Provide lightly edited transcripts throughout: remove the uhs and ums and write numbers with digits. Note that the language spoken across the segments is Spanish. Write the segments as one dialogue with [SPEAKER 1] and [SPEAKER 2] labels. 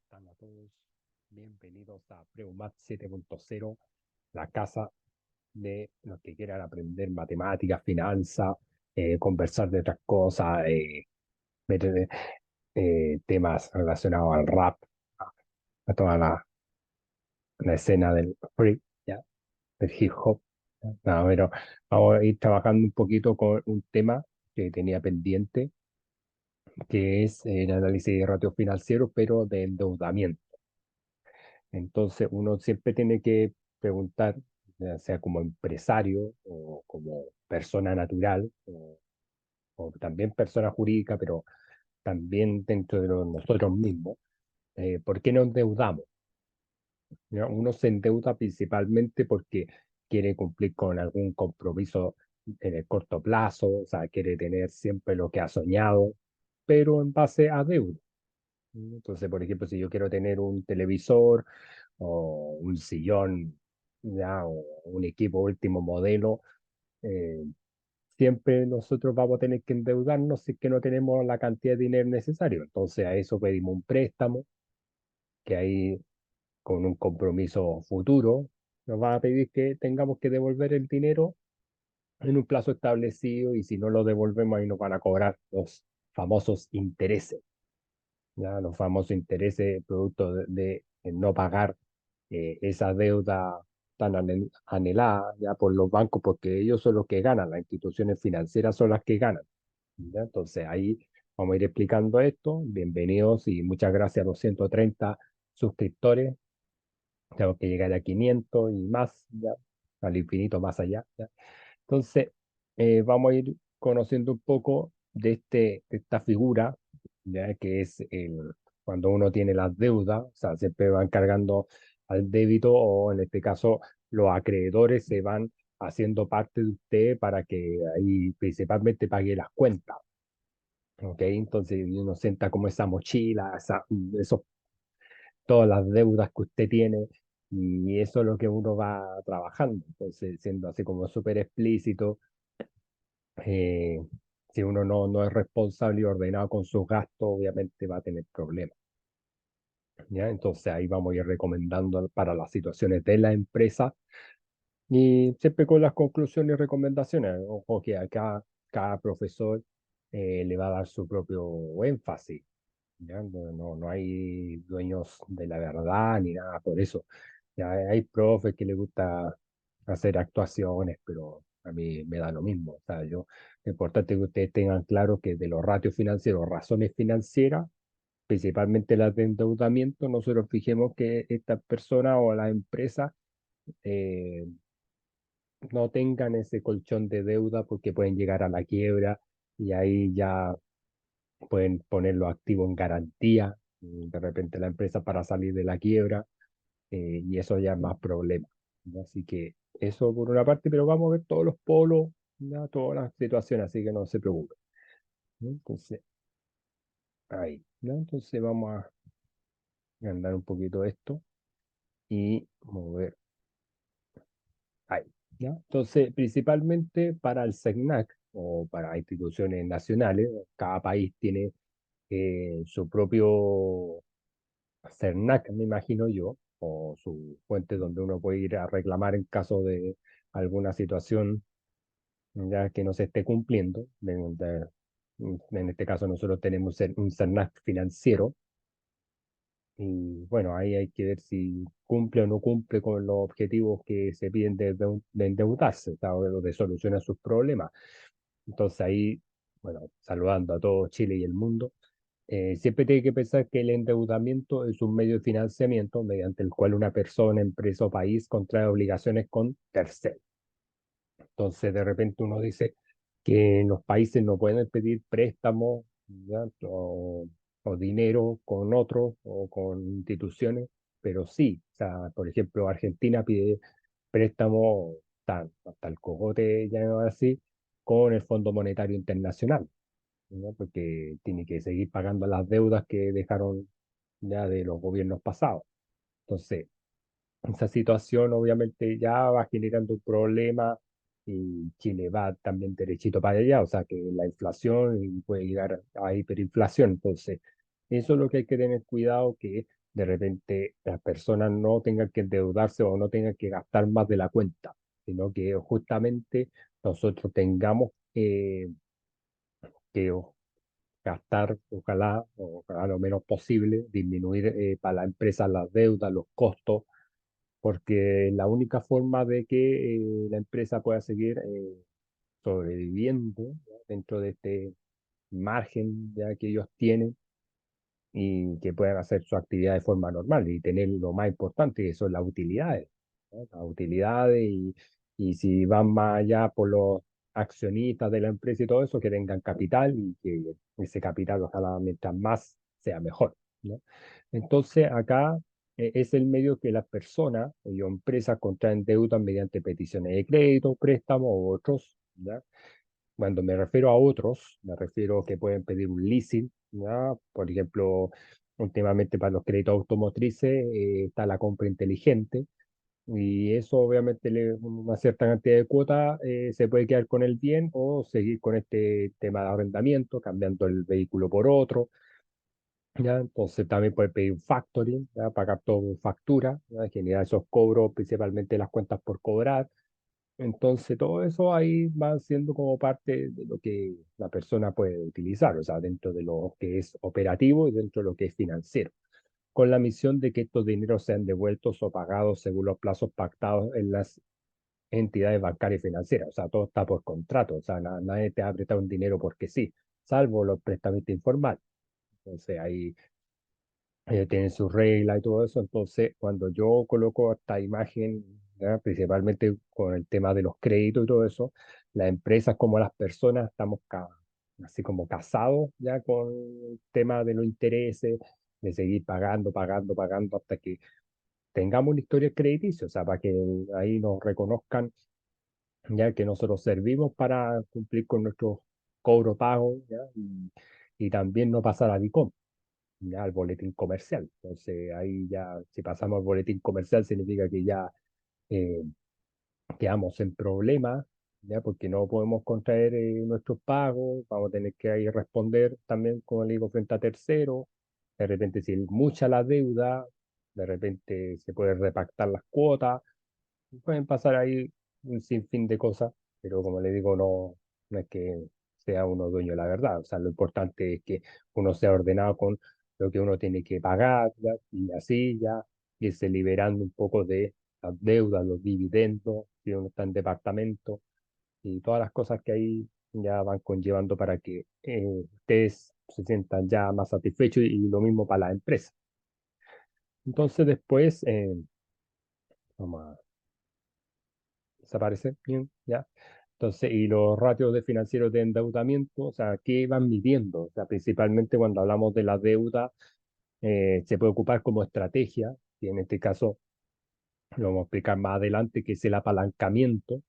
[SPEAKER 1] están a todos? Bienvenidos a Preumat 7.0, la casa de los que quieran aprender matemáticas, finanzas, conversar de otras cosas, ver temas relacionados al rap, a toda la escena del free, ¿ya? Del hip hop. ¿Ya? No, pero vamos a ir trabajando un poquito con un tema que tenía pendiente, que es el análisis de ratios financieros, pero de endeudamiento. Entonces, uno siempre tiene que preguntar, ya sea como empresario o como persona natural, o también persona jurídica, pero también dentro de nosotros mismos, ¿por qué nos endeudamos? ¿Ya? Uno se endeuda principalmente porque quiere cumplir con algún compromiso en el corto plazo, o sea, quiere tener siempre lo que ha soñado, pero en base a deuda. Entonces, por ejemplo, si yo quiero tener un televisor o un sillón, ya, o un equipo último modelo, eh, siempre nosotros vamos a tener que endeudarnos si es que no tenemos la cantidad de dinero necesario. Entonces, a eso pedimos un préstamo, que ahí con un compromiso futuro nos va a pedir que tengamos que devolver el dinero en un plazo establecido, y si no lo devolvemos, ahí nos van a cobrar los famosos intereses. Ya los famosos intereses producto de no pagar esa deuda tan anhelada ya por los bancos, porque ellos son los que ganan, las instituciones financieras son las que ganan. ¿Ya? Entonces ahí vamos a ir explicando esto. Bienvenidos y muchas gracias a los 130 suscriptores. Tengo que llegar a 500 y más, ya, al infinito más allá. ¿Ya? Entonces, vamos a ir conociendo un poco de esta figura, ya que es cuando uno tiene las deudas, o sea, siempre van cargando al débito, o en este caso los acreedores se van haciendo parte de usted para que ahí principalmente pague las cuentas. ¿Ok? Entonces uno sienta como esa mochila, esos, todas las deudas que usted tiene, y eso es lo que uno va trabajando. Entonces, siendo así como súper explícito, eh, si uno no es responsable y ordenado con sus gastos, obviamente va a tener problemas, ¿ya? Entonces ahí vamos a ir recomendando para las situaciones de la empresa, y siempre con las conclusiones y recomendaciones. Ojo que acá cada profesor le va a dar su propio énfasis, ¿ya? No hay dueños de la verdad ni nada por eso. Ya hay profes que les gusta hacer actuaciones, pero a mí me da lo mismo. O sea, lo importante es que ustedes tengan claro que de los ratios financieros, razones financieras, principalmente las de endeudamiento, nosotros fijemos que estas personas o las empresas eh, no tengan ese colchón de deuda, porque pueden llegar a la quiebra, y ahí ya pueden poner los activos en garantía, de repente la empresa, para salir de la quiebra, y eso ya es más problema, ¿no? Así que eso por una parte, pero vamos a ver todos los polos, ¿no? Todas las situaciones, así que no se preocupen, ¿no? Entonces, ahí, ¿no? Entonces vamos a andar un poquito esto y mover ahí, ¿no? Entonces, principalmente para el SECNAC o para instituciones nacionales, cada país tiene su propio CERNAC, me imagino yo, o su fuente donde uno puede ir a reclamar en caso de alguna situación ya que no se esté cumpliendo. En este caso nosotros tenemos un CERNAC financiero, y bueno, ahí hay que ver si cumple o no cumple con los objetivos que se piden de endeudarse, o sea, o de solucionar sus problemas. Entonces ahí, bueno, saludando a todo Chile y el mundo. Siempre tiene que pensar que el endeudamiento es un medio de financiamiento mediante el cual una persona, empresa o país contrae obligaciones con terceros. Entonces, de repente uno dice que los países no pueden pedir préstamos, ¿ya? O dinero con otros o con instituciones, pero sí, o sea, por ejemplo, Argentina pide préstamo hasta el cogote, ya así, con el Fondo Monetario Internacional, ¿no? Porque tiene que seguir pagando las deudas que dejaron ya de los gobiernos pasados. Entonces, esa situación obviamente ya va generando un problema, y Chile va también derechito para allá, o sea que la inflación y puede llegar a hiperinflación. Entonces, eso es lo que hay que tener cuidado, que de repente las personas no tengan que endeudarse o no tengan que gastar más de la cuenta, sino que justamente nosotros tengamos que gastar, ojalá lo menos posible, disminuir para la empresa las deudas, los costos, porque la única forma de que la empresa pueda seguir sobreviviendo, ¿ya? Dentro de este margen ya que ellos tienen y que puedan hacer su actividad de forma normal y tener lo más importante, que son las utilidades, ¿no? Las utilidades y si van más allá por los accionistas de la empresa y todo eso, que tengan capital y que ese capital ojalá mientras más sea mejor, ¿no? Entonces acá es el medio que las personas o empresas contraen deuda mediante peticiones de crédito, préstamos u otros, ¿ya? Cuando me refiero a otros, me refiero que pueden pedir un leasing, ¿ya? Por ejemplo, últimamente para los créditos automotrices está la compra inteligente y eso obviamente una cierta cantidad de cuotas se puede quedar con el bien o seguir con este tema de arrendamiento, cambiando el vehículo por otro, ¿ya? Entonces también puede pedir un factoring, ¿ya? Pagar todo en factura, ¿ya? Generar esos cobros, principalmente las cuentas por cobrar. Entonces, todo eso ahí va siendo como parte de lo que la persona puede utilizar, o sea, dentro de lo que es operativo y dentro de lo que es financiero, con la misión de que estos dineros sean devueltos o pagados según los plazos pactados en las entidades bancarias y financieras. O sea, todo está por contrato, o sea, nadie te va a prestar un dinero porque sí, salvo los prestamistas informales. Entonces, ahí tienen sus reglas y todo eso. Entonces, cuando yo coloco esta imagen, ¿ya? Principalmente con el tema de los créditos y todo eso, las empresas como las personas estamos así como casados ya con el tema de los intereses, de seguir pagando, pagando, pagando hasta que tengamos una historia crediticia, o sea, para que ahí nos reconozcan ya que nosotros servimos para cumplir con nuestros cobro pagos, ¿ya? Y también no pasar a DICOM, ya al boletín comercial. Entonces ahí ya, si pasamos al boletín comercial, significa que ya eh, quedamos en problemas, ya porque no podemos contraer nuestros pagos, vamos a tener que ahí responder también, como le digo, frente a terceros. De repente, si es mucha la deuda, de repente se puede repactar las cuotas, pueden pasar ahí un sinfín de cosas, pero como le digo, no es que sea uno dueño de la verdad. O sea, lo importante es que uno sea ordenado con lo que uno tiene que pagar, ¿ya? Y así ya irse liberando un poco de las deudas, los dividendos, si uno está en departamento y todas las cosas que ahí ya van conllevando para que ustedes se sientan ya más satisfechos y lo mismo para la empresa. Entonces después, vamos a desaparece, bien, ya. Entonces, y los ratios de financieros de endeudamiento, o sea, ¿qué van midiendo? O sea, principalmente cuando hablamos de la deuda, se puede ocupar como estrategia, y en este caso lo vamos a explicar más adelante, que es el apalancamiento,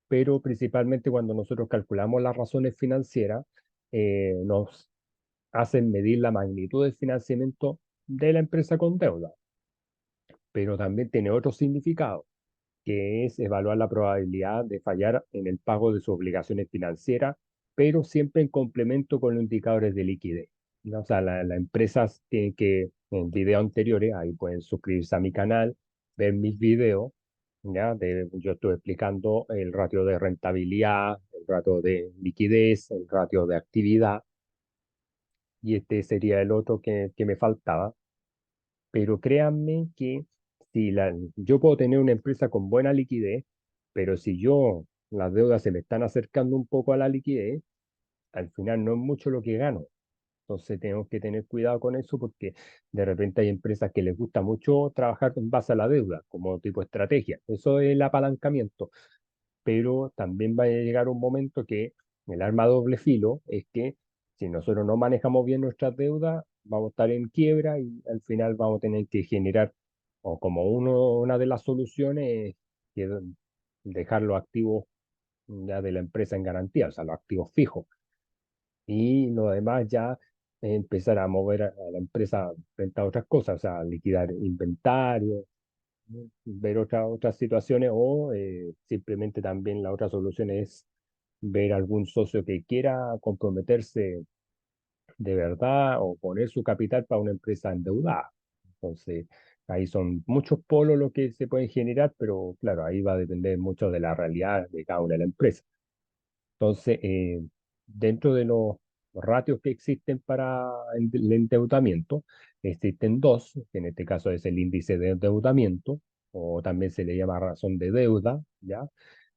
[SPEAKER 1] pero principalmente cuando nosotros calculamos las razones financieras, nos hacen medir la magnitud del financiamiento de la empresa con deuda, pero también tiene otro significado que es evaluar la probabilidad de fallar en el pago de sus obligaciones financieras, pero siempre en complemento con los indicadores de liquidez, ¿no? O sea, las empresas tienen que, en videos anteriores, ahí pueden suscribirse a mi canal, ver mis videos, ¿ya? Yo estoy explicando el ratio de rentabilidad, el ratio de liquidez, el ratio de actividad, y este sería el otro que me faltaba, pero créanme que si yo puedo tener una empresa con buena liquidez, pero si las deudas se me están acercando un poco a la liquidez, al final no es mucho lo que gano. Entonces tenemos que tener cuidado con eso porque de repente hay empresas que les gusta mucho trabajar en base a la deuda como tipo estrategia. Eso es el apalancamiento, pero también va a llegar un momento que el arma a doble filo es que si nosotros no manejamos bien nuestras deudas, vamos a estar en quiebra y al final vamos a tener que generar, o como una de las soluciones, es que dejar los activos ya de la empresa en garantía, o sea, los activos fijos, y lo demás ya empezar a mover a la empresa frente a otras cosas, o sea, liquidar inventario, ver otras situaciones o simplemente también la otra solución es ver algún socio que quiera comprometerse de verdad o poner su capital para una empresa endeudada. Entonces, ahí son muchos polos lo que se pueden generar, pero claro, ahí va a depender mucho de la realidad de cada una de las empresas. Entonces, dentro de los ratios que existen para el endeudamiento, existen dos, que en este caso es el índice de endeudamiento, o también se le llama razón de deuda, ¿ya?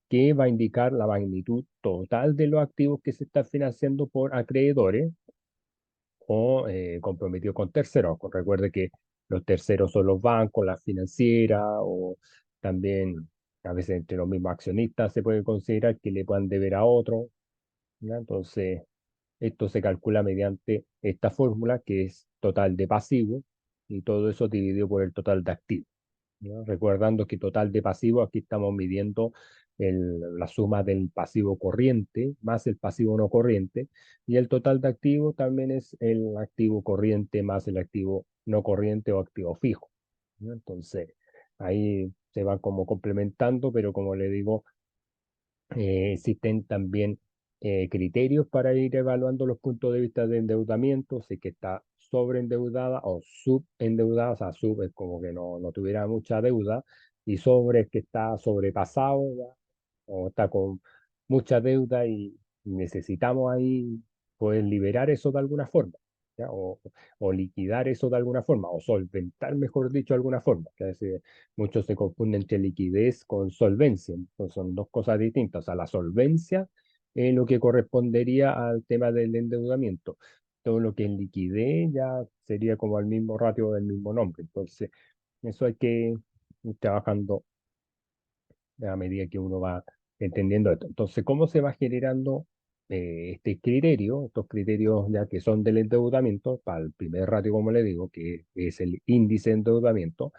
[SPEAKER 1] Que va a indicar la magnitud total de los activos que se están financiando por acreedores o comprometidos con terceros. Recuerde que los terceros son los bancos, las financieras o también a veces entre los mismos accionistas se puede considerar que le puedan deber a otro, ¿ya? Entonces, esto se calcula mediante esta fórmula que es total de pasivo y todo eso dividido por el total de activos, ¿no? Recordando que total de pasivo, aquí estamos midiendo la suma del pasivo corriente más el pasivo no corriente, y el total de activos también es el activo corriente más el activo no corriente o activo fijo, ¿no? Entonces, ahí se van como complementando, pero como le digo, existen también criterios para ir evaluando los puntos de vista de endeudamiento, si es que está sobreendeudada o subendeudada, o sea, sub es como que no tuviera mucha deuda, y sobre es que está sobrepasado, ¿ya? O está con mucha deuda y necesitamos ahí poder liberar eso de alguna forma, ¿ya? O liquidar eso de alguna forma, o solventar, mejor dicho, de alguna forma. Que a veces muchos se confunden entre liquidez con solvencia. Entonces son dos cosas distintas. O sea, la solvencia es lo que correspondería al tema del endeudamiento. Todo lo que es liquidez ya sería como el mismo ratio del mismo nombre. Entonces, eso hay que ir trabajando a medida que uno va entendiendo esto. Entonces, ¿cómo se va generando este criterio? Estos criterios ya que son del endeudamiento, para el primer ratio, como le digo, que es el índice de endeudamiento,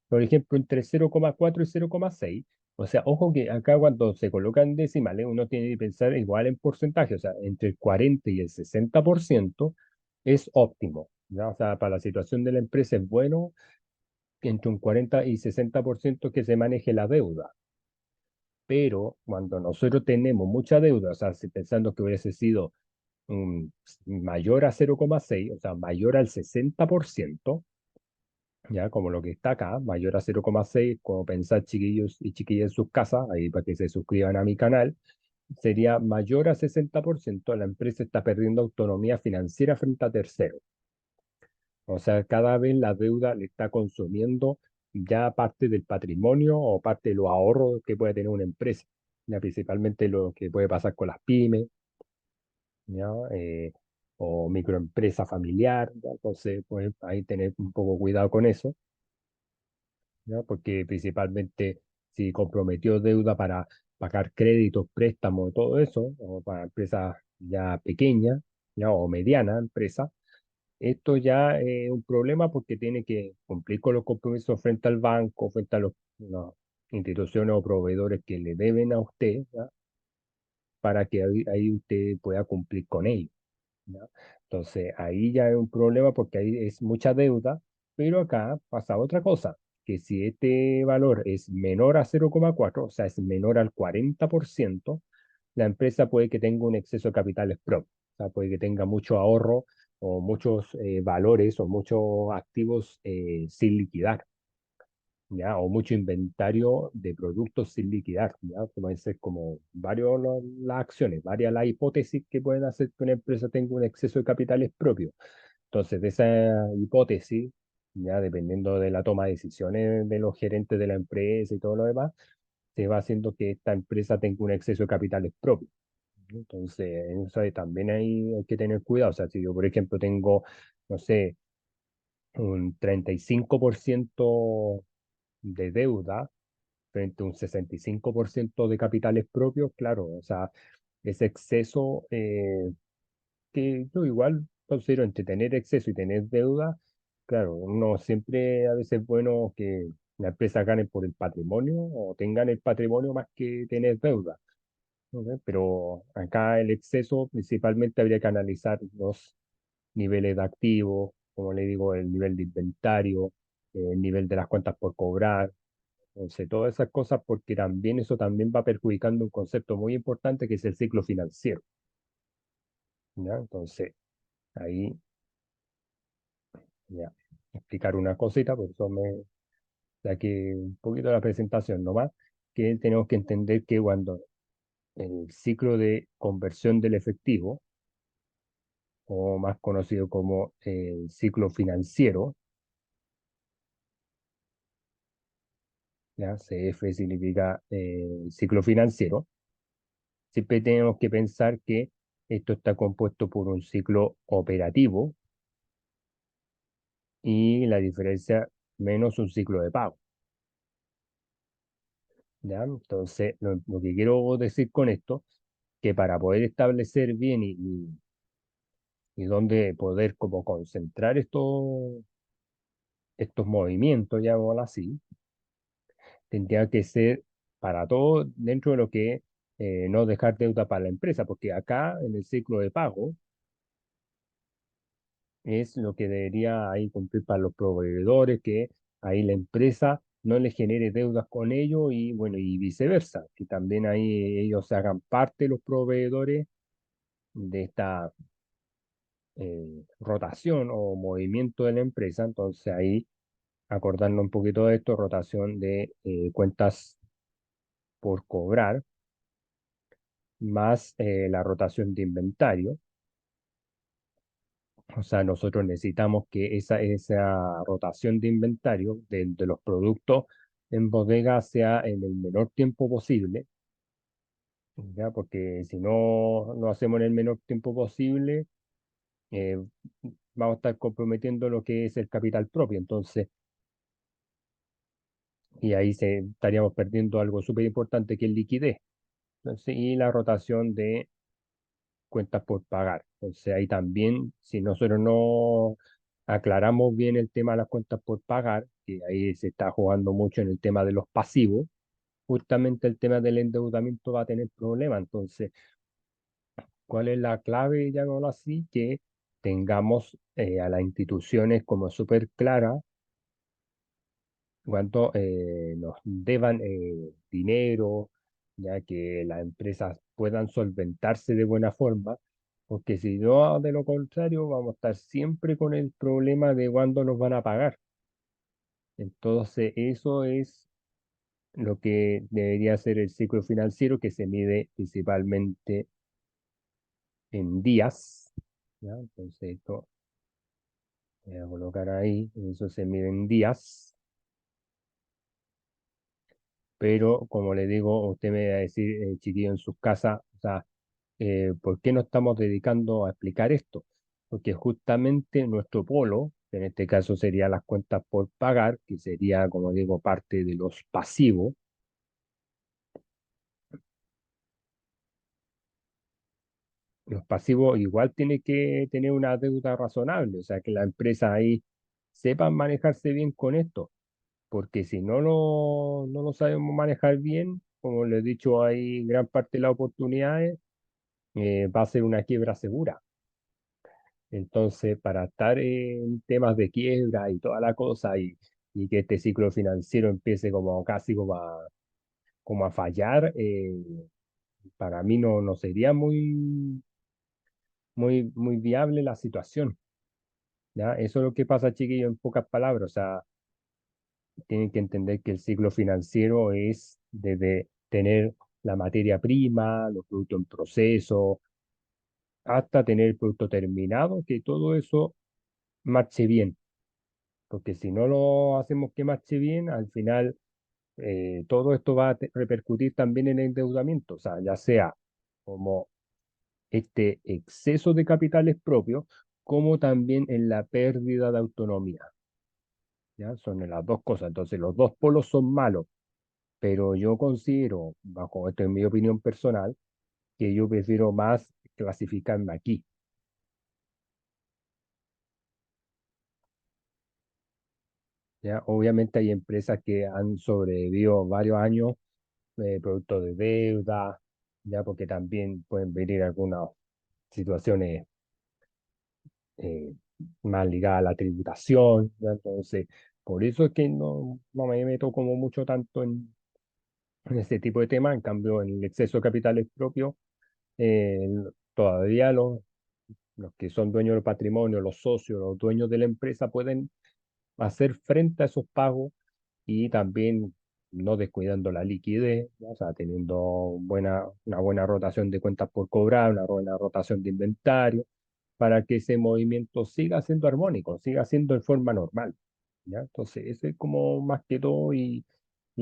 [SPEAKER 1] por ejemplo, entre 0,4 y 0,6. O sea, ojo que acá cuando se colocan decimales, uno tiene que pensar igual en porcentaje, o sea, entre el 40 y el 60% es óptimo, ¿ya? O sea, para la situación de la empresa es bueno que entre un 40 y 60% que se maneje la deuda. Pero cuando nosotros tenemos mucha deuda, o sea, si pensando que hubiese sido mayor a 0,6, o sea, mayor al 60%, ya como lo que está acá, mayor a 0,6, como pensar chiquillos y chiquillas en sus casas, ahí para que se suscriban a mi canal, sería mayor a 60%, la empresa está perdiendo autonomía financiera frente a terceros. O sea, cada vez la deuda le está consumiendo ya parte del patrimonio o parte de los ahorros que puede tener una empresa, ya principalmente lo que puede pasar con las pymes, ¿ya? O microempresa familiar, ¿ya? Entonces, pues ahí tener un poco cuidado con eso, ¿ya? Porque principalmente si comprometió deuda para pagar créditos, préstamos, todo eso, o para empresas ya pequeñas, ¿ya? O medianas empresas, esto ya es un problema porque tiene que cumplir con los compromisos frente al banco, frente a las instituciones o proveedores que le deben a usted, ¿ya? Para que ahí usted pueda cumplir con ellos, ¿ya? Entonces, ahí ya es un problema porque ahí es mucha deuda, pero acá pasa otra cosa, que si este valor es menor a 0,4, o sea, es menor al 40%, la empresa puede que tenga un exceso de capitales propios, o sea, puede que tenga mucho ahorro o muchos valores o muchos activos sin liquidar, ¿ya? O mucho inventario de productos sin liquidar, ¿ya? Que pueden ser como varios las acciones, varias las hipótesis que pueden hacer que una empresa tenga un exceso de capitales propios. Entonces, de esa hipótesis, ya dependiendo de la toma de decisiones de los gerentes de la empresa y todo lo demás, se va haciendo que esta empresa tenga un exceso de capitales propios. Entonces, eso también hay que tener cuidado. O sea, si yo, por ejemplo, tengo, no sé, un 35% de deuda frente a un 65% de capitales propios, claro, o sea, ese exceso que yo igual considero entre tener exceso y tener deuda, claro, uno siempre a veces es bueno que la empresa gane por el patrimonio o tengan el patrimonio más que tener deuda, ¿no? Pero acá el exceso principalmente habría que analizar los niveles de activos, como le digo, el nivel de inventario, el nivel de las cuentas por cobrar. Entonces, todas esas cosas, porque también eso también va perjudicando un concepto muy importante que es el ciclo financiero, ¿ya? Entonces, ahí, ya. explicar una cosita, por eso me saqué un poquito de la presentación nomás, que tenemos que entender que cuando el ciclo de conversión del efectivo, o más conocido como el ciclo financiero, ¿ya? CF significa ciclo financiero, siempre tenemos que pensar que esto está compuesto por un ciclo operativo y la diferencia menos un ciclo de pago. ¿Ya? Entonces, lo que quiero decir con esto, que para poder establecer bien y dónde poder como concentrar estos movimientos, llamémoslo así, tendría que ser para todo dentro de lo que no dejar deuda para la empresa, porque acá en el ciclo de pago es lo que debería ahí cumplir para los proveedores, que ahí la empresa no le genere deudas con ellos y bueno, y viceversa, que también ahí ellos se hagan parte, los proveedores, de esta rotación o movimiento de la empresa. Entonces ahí acordando un poquito de esto, rotación de cuentas por cobrar, más la rotación de inventario. O sea, nosotros necesitamos que esa rotación de inventario de los productos en bodega sea en el menor tiempo posible, ¿ya? Porque si no lo hacemos en el menor tiempo posible, eh, vamos a estar comprometiendo lo que es el capital propio. Entonces, y ahí estaríamos perdiendo algo súper importante que es liquidez. Entonces, y la rotación de cuentas por pagar. Entonces ahí también, si nosotros no aclaramos bien el tema de las cuentas por pagar, que ahí se está jugando mucho en el tema de los pasivos, justamente el tema del endeudamiento va a tener problemas. Entonces, ¿cuál es la clave, llamémoslo así? Que tengamos a las instituciones como súper claras cuánto nos deban dinero, ya que las empresas puedan solventarse de buena forma, porque si no, de lo contrario, vamos a estar siempre con el problema de cuándo nos van a pagar. Entonces, eso es lo que debería ser el ciclo financiero, que se mide principalmente en días. ¿Ya? Entonces, esto voy a colocar ahí, eso se mide en días. Pero como le digo, usted me va a decir, chiquillo, en sus casas, o sea, ¿por qué no estamos dedicando a explicar esto? Porque justamente nuestro polo, que en este caso sería las cuentas por pagar, que sería, como digo, parte de los pasivos. Los pasivos igual tiene que tener una deuda razonable, o sea, que la empresa ahí sepan manejarse bien con esto, porque si no lo sabemos manejar bien, como le he dicho, hay gran parte de las oportunidades, va a ser una quiebra segura. Entonces, para estar en temas de quiebra y toda la cosa y que este ciclo financiero empiece como casi como a fallar, para mí no sería muy viable la situación, ¿ya? Eso es lo que pasa, chiquillo, en pocas palabras. O sea, tienen que entender que el ciclo financiero es desde tener la materia prima, los productos en proceso, hasta tener el producto terminado, que todo eso marche bien. Porque si no lo hacemos que marche bien, al final todo esto va a repercutir también en el endeudamiento, o sea, ya sea como este exceso de capitales propios, como también en la pérdida de autonomía, ¿ya? Son las dos cosas, entonces los dos polos son malos, pero yo considero, bajo esto en mi opinión personal, que yo prefiero más clasificarme aquí, ¿ya? Obviamente hay empresas que han sobrevivido varios años producto de deuda, ya porque también pueden venir algunas situaciones eh, más ligadas a la tributación, ¿ya? Entonces, por eso es que no me meto como mucho tanto en ese tipo de temas, en cambio, en el exceso de capitales propios, todavía los que son dueños del patrimonio, los socios, los dueños de la empresa pueden hacer frente a esos pagos y también no descuidando la liquidez, ¿no? O sea, teniendo una buena rotación de cuentas por cobrar, una buena rotación de inventario, para que ese movimiento siga siendo armónico, siga siendo en forma normal, ¿ya? Entonces, eso es como más que todo y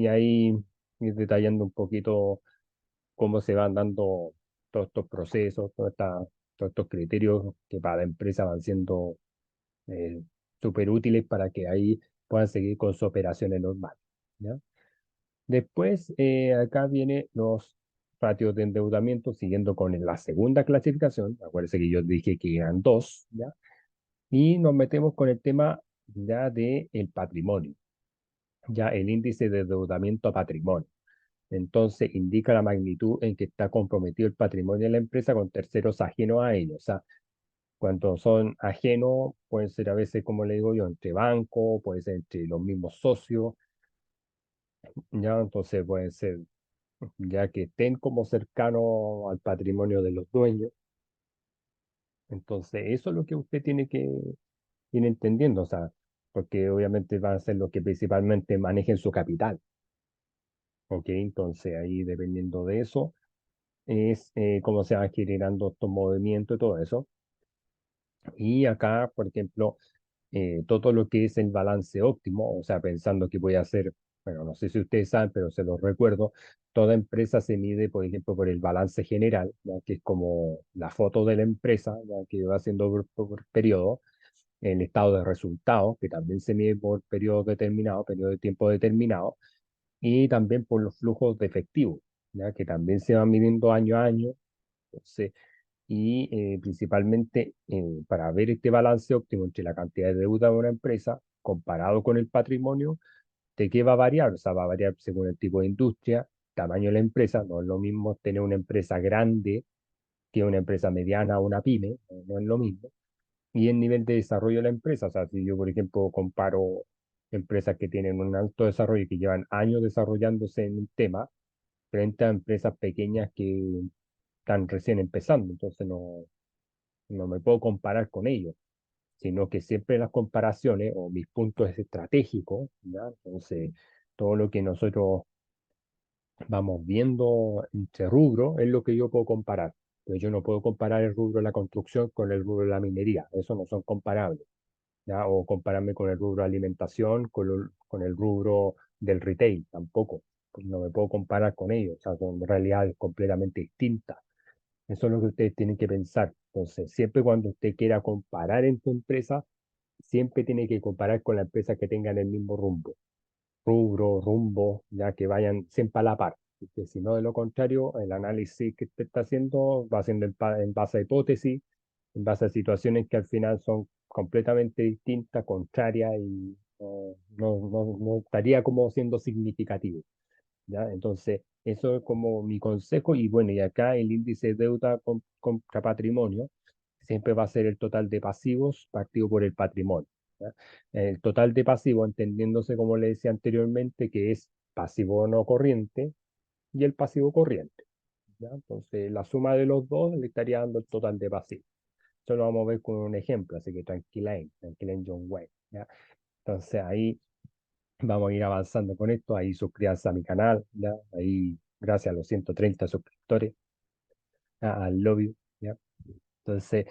[SPEAKER 1] ahí ir detallando un poquito cómo se van dando todos estos procesos, todos estos criterios que para la empresa van siendo eh, súper útiles para que ahí puedan seguir con sus operaciones normales, ¿ya? Después, acá vienen los ratios de endeudamiento, siguiendo con la segunda clasificación. Acuérdense que yo dije que eran dos, ¿ya? Y nos metemos con el tema ya de el patrimonio, ya el índice de endeudamiento a patrimonio. Entonces, indica la magnitud en que está comprometido el patrimonio de la empresa con terceros ajenos a ellos. O sea, cuando son ajenos, pueden ser a veces, como le digo yo, entre bancos, puede ser entre los mismos socios, ¿ya? Entonces, pueden ser ya que estén como cercanos al patrimonio de los dueños. Entonces, eso es lo que usted tiene que ir entendiendo, o sea, porque obviamente van a ser los que principalmente manejen su capital, ¿ok? Entonces, ahí dependiendo de eso, es cómo se van generando estos movimientos y todo eso. Y acá, por ejemplo, todo lo que es el balance óptimo, o sea, pensando que voy a hacer, bueno, no sé si ustedes saben, pero se los recuerdo, toda empresa se mide, por ejemplo, por el balance general, ¿ya? Que es como la foto de la empresa, ¿ya? Que va haciendo por periodo, el estado de resultados, que también se mide por periodo determinado, periodo de tiempo determinado, y también por los flujos de efectivo, ¿ya? Que también se van midiendo año a año. Entonces, y principalmente para ver este balance óptimo entre la cantidad de deuda de una empresa comparado con el patrimonio, ¿de qué va a variar? O sea, va a variar según el tipo de industria, tamaño de la empresa. No es lo mismo tener una empresa grande que una empresa mediana o una pyme, no es lo mismo. Y el nivel de desarrollo de la empresa, o sea, si yo, por ejemplo, comparo empresas que tienen un alto desarrollo y que llevan años desarrollándose en un tema, frente a empresas pequeñas que están recién empezando, entonces no me puedo comparar con ellos, sino que siempre las comparaciones o mis puntos estratégicos, ¿ya? Entonces, todo lo que nosotros vamos viendo entre rubros es lo que yo puedo comparar. Pero yo no puedo comparar el rubro de la construcción con el rubro de la minería, eso no son comparables, ¿ya? O compararme con el rubro de alimentación, con el rubro del retail, tampoco. Pues no me puedo comparar con ellos, o sea, son realidades completamente distintas. Eso es lo que ustedes tienen que pensar. Entonces, siempre cuando usted quiera comparar en tu empresa, siempre tiene que comparar con la empresa que tengan el mismo rumbo, ya que vayan siempre a la par. Porque si no, de lo contrario, el análisis que usted está haciendo va siendo en base a hipótesis, en base a situaciones que al final son completamente distintas, contrarias y no estaría como siendo significativo. ¿Ya? Entonces, eso es como mi consejo. Y bueno, y acá el índice de deuda contra patrimonio siempre va a ser el total de pasivos partido por el patrimonio. ¿Ya? El total de pasivos, entendiéndose como le decía anteriormente, que es pasivo no corriente y el pasivo corriente. ¿Ya? Entonces, la suma de los dos le estaría dando el total de pasivos. Esto lo vamos a ver con un ejemplo, así que tranquila en John Wayne. ¿Ya? Entonces, ahí vamos a ir avanzando con esto. Ahí suscríbanse a mi canal, ¿ya? Ahí, gracias a los 130 suscriptores, al lobby, ¿ya? Entonces,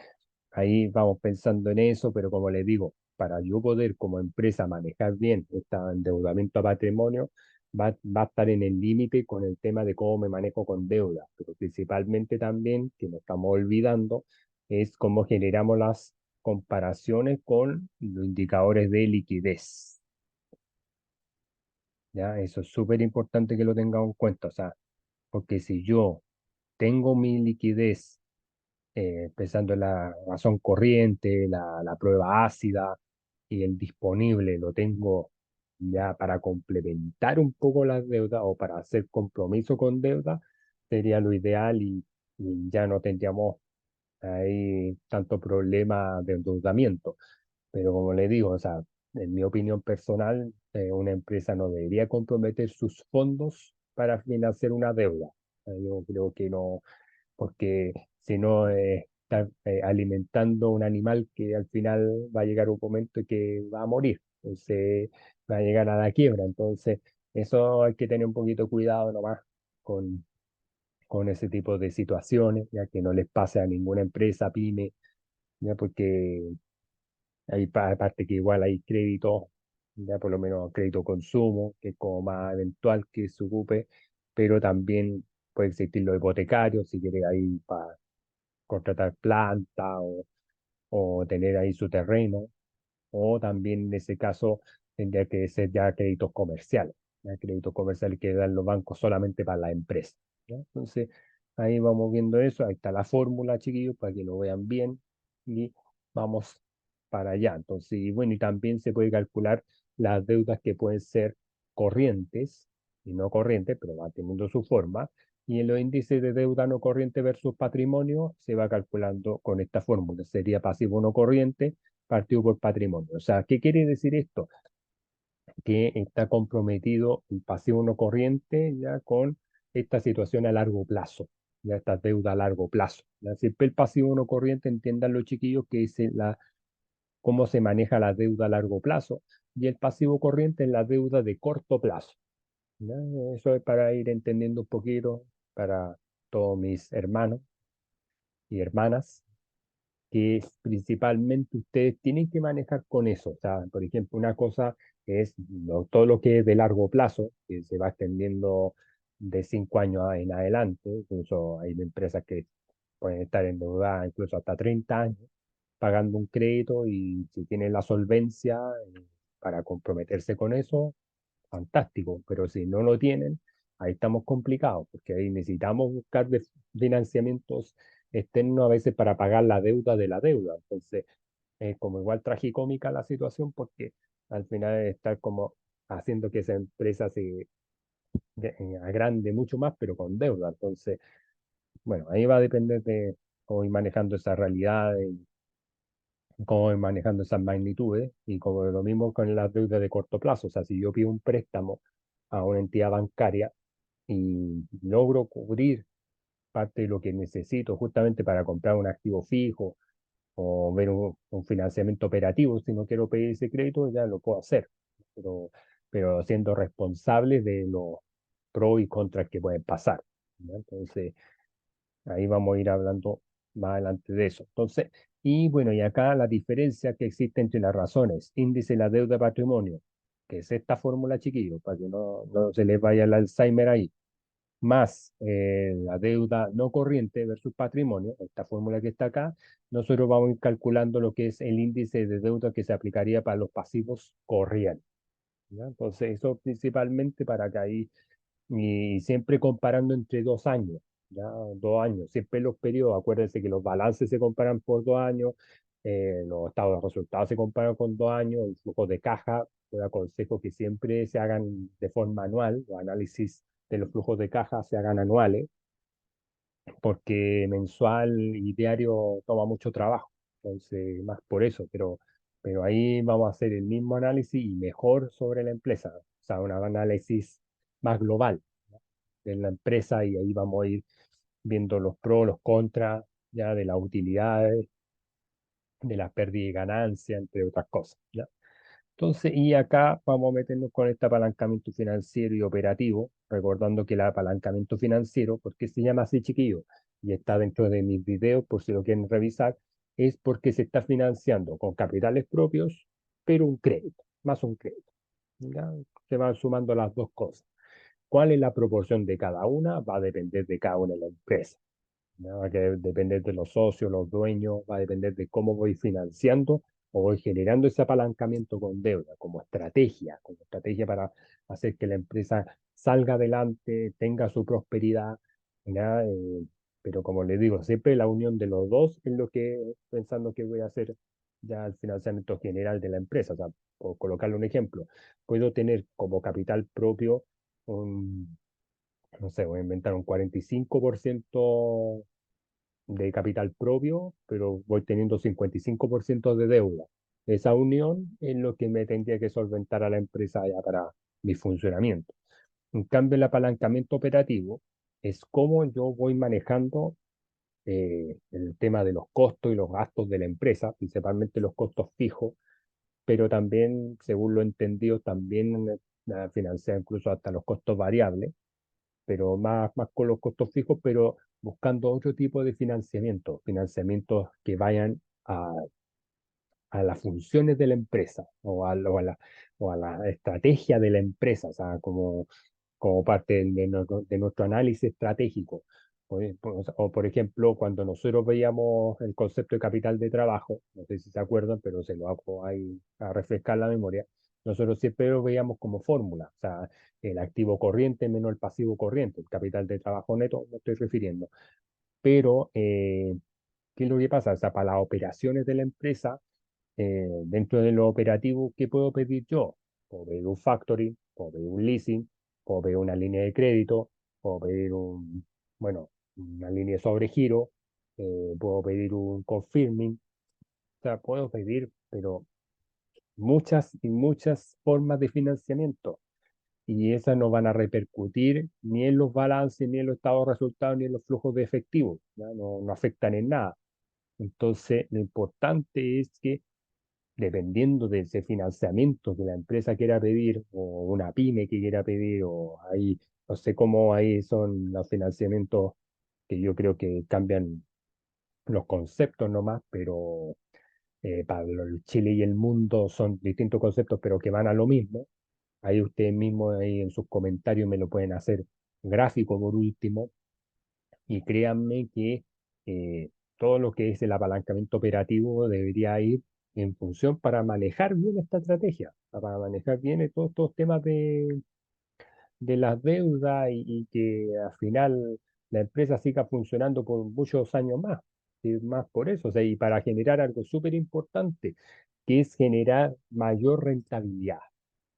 [SPEAKER 1] ahí vamos pensando en eso, pero como les digo, para yo poder como empresa manejar bien este endeudamiento a patrimonio, va a estar en el límite con el tema de cómo me manejo con deuda, pero principalmente también, que no estamos olvidando, es cómo generamos las comparaciones con los indicadores de liquidez. ¿Ya? Eso es súper importante que lo tengamos en cuenta, o sea, porque si yo tengo mi liquidez, pensando en la razón corriente, la prueba ácida y el disponible, lo tengo ya para complementar un poco las deudas o para hacer compromiso con deuda, sería lo ideal y ya no tendríamos ahí tanto problema de endeudamiento. Pero como le digo, o sea, en mi opinión personal, una empresa no debería comprometer sus fondos para financiar una deuda. Yo creo que no, porque si no, está alimentando un animal que al final va a llegar un momento que va a morir. entonces va a llegar a la quiebra. Entonces, eso hay que tener un poquito de cuidado nomás con, con ese tipo de situaciones, ya que no les pase a ninguna empresa, pyme, ya porque hay aparte que igual hay crédito, ya por lo menos crédito consumo, que es como más eventual que se ocupe, pero también puede existir lo hipotecario, si quiere ahí para contratar planta o tener ahí su terreno, o también en ese caso tendría que ser ya créditos comerciales, ya créditos comerciales que dan los bancos solamente para la empresa, ¿ya? Entonces, ahí vamos viendo eso, ahí está la fórmula, chiquillos, para que lo vean bien y vamos para allá. Entonces, y bueno, y también se puede calcular las deudas que pueden ser corrientes y no corrientes, pero va teniendo su forma. Y en los índices de deuda no corriente versus patrimonio se va calculando con esta fórmula. Sería pasivo no corriente partido por patrimonio. O sea, ¿qué quiere decir esto? Que está comprometido el pasivo no corriente ya con esta situación a largo plazo, ya esta deuda a largo plazo. ¿Ya? Siempre el pasivo no corriente, entiendan los chiquillos, que es cómo se maneja la deuda a largo plazo, y el pasivo corriente es la deuda de corto plazo. ¿Ya? Eso es para ir entendiendo un poquito para todos mis hermanos y hermanas que principalmente ustedes tienen que manejar con eso. O sea, por ejemplo, una cosa es todo lo que es de largo plazo, que se va extendiendo de 5 años en adelante. Incluso hay empresas que pueden estar endeudadas incluso hasta 30 años pagando un crédito, y si tienen la solvencia para comprometerse con eso, fantástico, pero si no lo tienen, ahí estamos complicados, porque ahí necesitamos buscar financiamientos externos a veces para pagar la deuda de la deuda. Entonces, es como igual tragicómica la situación, porque al final es estar como haciendo que esa empresa se agrande mucho más, pero con deuda. Entonces, bueno, ahí va a depender de cómo ir manejando esa realidad, cómo ir manejando esas magnitudes, y como lo mismo con las deudas de corto plazo. O sea, si yo pido un préstamo a una entidad bancaria y logro cubrir parte de lo que necesito justamente para comprar un activo fijo o ver un financiamiento operativo, si no quiero pedir ese crédito, ya lo puedo hacer, pero, pero siendo responsable de los pros y contras que pueden pasar, ¿no? Entonces, ahí vamos a ir hablando más adelante de eso. Entonces, y bueno, y acá la diferencia que existe entre las razones, índice de la deuda patrimonio, que es esta fórmula, chiquillos, para que no se les vaya el Alzheimer ahí, más la deuda no corriente versus patrimonio, esta fórmula que está acá, nosotros vamos a ir calculando lo que es el índice de deuda que se aplicaría para los pasivos corrientes, ¿ya? Entonces, eso principalmente para que ahí, y siempre comparando entre 2 años, ya 2 años, siempre los periodos, acuérdense que los balances se comparan por 2 años, los estados de resultados se comparan con 2 años, el flujo de caja, yo aconsejo que siempre se hagan de forma anual, los análisis de los flujos de caja se hagan anuales, porque mensual y diario toma mucho trabajo, entonces más por eso, pero ahí vamos a hacer el mismo análisis y mejor sobre la empresa, o sea, un análisis más global, ¿no?, de la empresa, y ahí vamos a ir viendo los pros, los contras, ya de las utilidades, de la pérdida y ganancia, entre otras cosas, ¿ya? Entonces, y acá vamos a meternos con este apalancamiento financiero y operativo, recordando que el apalancamiento financiero, ¿por qué se llama así, chiquillo? Y está dentro de mis videos, por si lo quieren revisar, es porque se está financiando con capitales propios, pero un crédito, más un crédito, ¿ya? Se van sumando las dos cosas. ¿Cuál es la proporción de cada una? Va a depender de cada una de las empresas, ¿no? Va a depender de los socios, los dueños, va a depender de cómo voy financiando o voy generando ese apalancamiento con deuda, como estrategia para hacer que la empresa salga adelante, tenga su prosperidad, ¿ya? Pero como les digo, siempre la unión de los dos es lo que pensando que voy a hacer ya el financiamiento general de la empresa. O sea, por colocarle un ejemplo, puedo tener como capital propio un, no sé, voy a inventar un 45% de capital propio, pero voy teniendo 55% de deuda. Esa unión es lo que me tendría que solventar a la empresa ya para mi funcionamiento. En cambio, el apalancamiento operativo es cómo yo voy manejando el tema de los costos y los gastos de la empresa, principalmente los costos fijos, pero también, según lo entendido, también financia incluso hasta los costos variables, pero más con los costos fijos, pero buscando otro tipo de financiamiento, financiamientos que vayan a las funciones de la empresa o a la estrategia de la empresa, o sea, como parte de nuestro análisis estratégico. Por ejemplo, cuando nosotros veíamos el concepto de capital de trabajo, no sé si se acuerdan, pero se lo hago ahí a refrescar la memoria, nosotros siempre lo veíamos como fórmula, o sea, el activo corriente menos el pasivo corriente, el capital de trabajo neto, me estoy refiriendo. Pero, ¿qué es lo que pasa? O sea, para las operaciones de la empresa, dentro de lo operativo, ¿qué puedo pedir yo? Puedo pedir un factoring, puedo pedir un leasing, puedo pedir una línea de crédito, puedo pedir bueno, una línea de sobregiro, puedo pedir un confirming, o sea, puedo pedir, pero muchas y muchas formas de financiamiento. Y esas no van a repercutir ni en los balances, ni en los estados de resultados, ni en los flujos de efectivo, ¿ya? No, no afectan en nada. Entonces, lo importante es que dependiendo de ese financiamiento que la empresa quiera pedir o una pyme que quiera pedir o ahí, no sé cómo ahí son los financiamientos que yo creo que cambian los conceptos nomás, pero para el Chile y el mundo son distintos conceptos, pero que van a lo mismo. Ahí ustedes mismos ahí en sus comentarios me lo pueden hacer gráfico por último y créanme que todo lo que es el apalancamiento operativo debería ir en función para manejar bien esta estrategia, para manejar bien todos estos temas de las deudas y que al final la empresa siga funcionando por muchos años más, y más por eso, o sea, y para generar algo súper importante, que es generar mayor rentabilidad.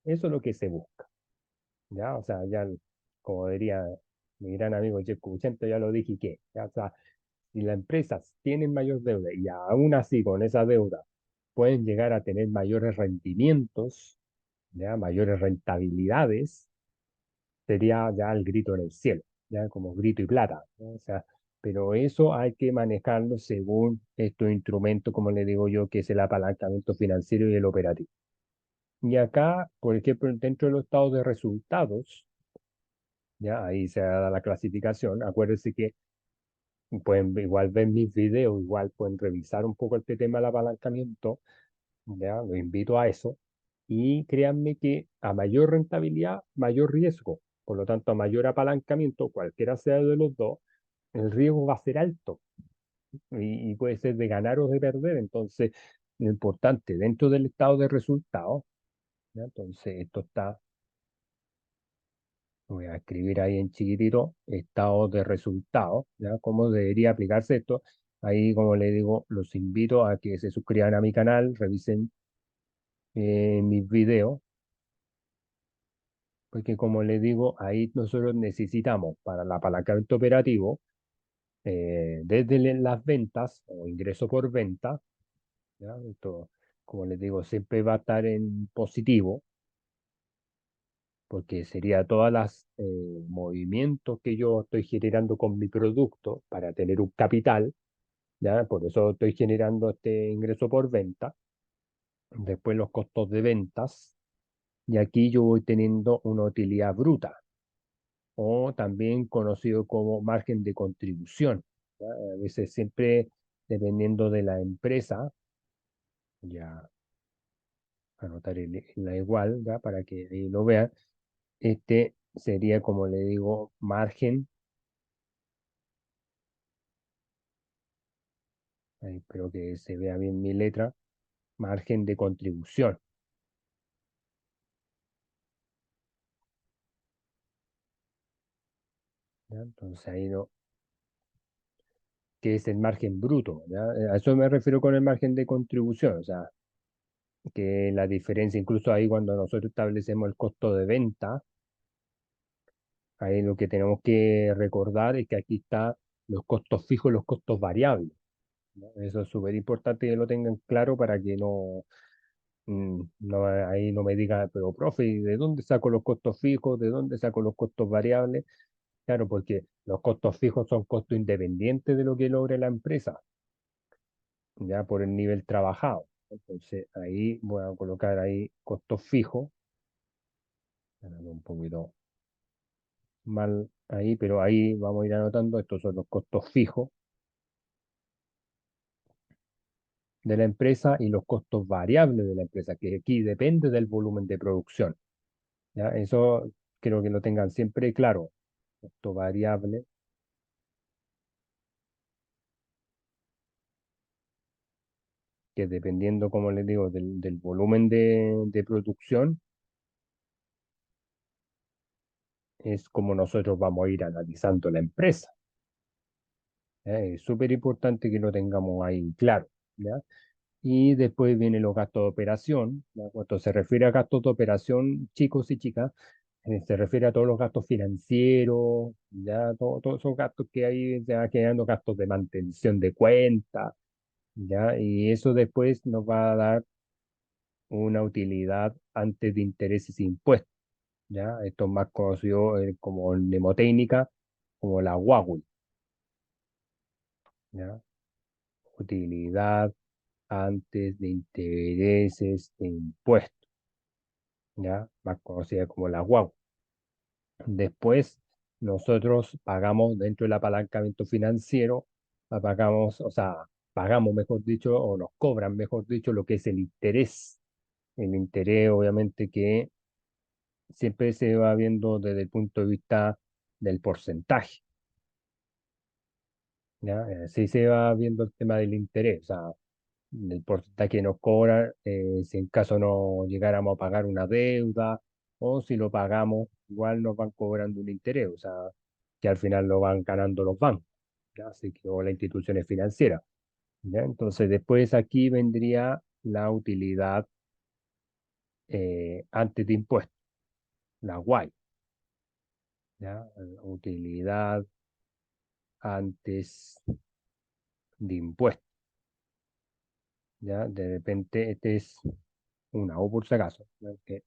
[SPEAKER 1] Eso es lo que se busca, ¿ya? O sea, ya, como diría mi gran amigo Jeff Kuchento, ya lo dije que, ¿ya? O sea, si las empresas tienen mayor deuda y aún así con esa deuda pueden llegar a tener mayores rendimientos, ¿ya? Mayores rentabilidades, sería ya el grito en el cielo, ya como grito y plata, ¿no? O sea, pero eso hay que manejarlo según estos instrumentos, como le digo yo, que es el apalancamiento financiero y el operativo. Y acá, por ejemplo, dentro de los estados de resultados, ya ahí se da la clasificación. Acuérdense que pueden igual ver mis videos, igual pueden revisar un poco este tema del apalancamiento, ya, los invito a eso. Y créanme que a mayor rentabilidad, mayor riesgo. Por lo tanto, a mayor apalancamiento, cualquiera sea de los dos, el riesgo va a ser alto y puede ser de ganar o de perder. Entonces, lo importante dentro del estado de resultados, ¿ya? Entonces, esto está, voy a escribir ahí en chiquitito, estado de resultados, ¿ya? ¿Cómo debería aplicarse esto? Ahí, como le digo, los invito a que se suscriban a mi canal, revisen mis videos, porque como les digo, ahí nosotros necesitamos para el apalancamiento operativo, desde las ventas o ingreso por venta, ¿ya? Esto, como les digo, siempre va a estar en positivo, porque sería todas las movimientos que yo estoy generando con mi producto para tener un capital, ¿ya? Por eso estoy generando este ingreso por venta, después los costos de ventas, y aquí yo voy teniendo una utilidad bruta o también conocido como margen de contribución, ¿ya? A veces siempre dependiendo de la empresa, ya anotar la igual, ¿ya? Para que ahí lo vean, este sería como le digo, margen, ahí espero que se vea bien mi letra, margen de contribución, ¿ya? Entonces ahí no, que es el margen bruto, ¿ya? A eso me refiero con el margen de contribución, o sea, que la diferencia, incluso ahí cuando nosotros establecemos el costo de venta, ahí lo que tenemos que recordar es que aquí están los costos fijos y los costos variables, ¿no? Eso es súper importante que lo tengan claro para que ahí no me digan, pero profe, ¿y de dónde saco los costos fijos? ¿De dónde saco los costos variables? Claro, porque los costos fijos son costos independientes de lo que logre la empresa, ya por el nivel trabajado. Entonces ahí voy a colocar ahí costos fijos. Espérame un poquito mal ahí, pero ahí vamos a ir anotando, estos son los costos fijos de la empresa y los costos variables de la empresa, que aquí depende del volumen de producción. ¿Ya? Eso creo que lo tengan siempre claro. Costo variable, que dependiendo, como les digo, del volumen de producción, es como nosotros vamos a ir analizando la empresa. ¿Ya? Es súper importante que lo tengamos ahí claro. ¿Ya? Y después vienen los gastos de operación. ¿Ya? Cuando se refiere a gastos de operación, chicos y chicas, se refiere a todos los gastos financieros, ya todos esos gastos que hay, se van quedando gastos de mantención de cuenta, ya, y eso después nos va a dar una utilidad antes de intereses e impuestos, ya. Esto es más conocido como mnemotécnica, como la Huawei, ya. Utilidad antes de intereses e impuestos, ya, más conocida como la Huawei. Después, nosotros pagamos dentro del apalancamiento financiero, pagamos, o sea, pagamos, mejor dicho, o nos cobran, mejor dicho, lo que es el interés. El interés, obviamente, que siempre se va viendo desde el punto de vista del porcentaje, ¿ya? Así se va viendo el tema del interés, o sea, el porcentaje que nos cobra, si en caso no llegáramos a pagar una deuda, o si lo pagamos, igual nos van cobrando un interés, o sea, que al final lo van ganando los bancos, ¿ya? Así que, o las instituciones financieras, ¿ya? Entonces, después aquí vendría la utilidad antes de impuestos, la UAI, ¿ya? Utilidad antes de impuestos, ¿ya? De repente, este es una O por si acaso, ¿ya? Que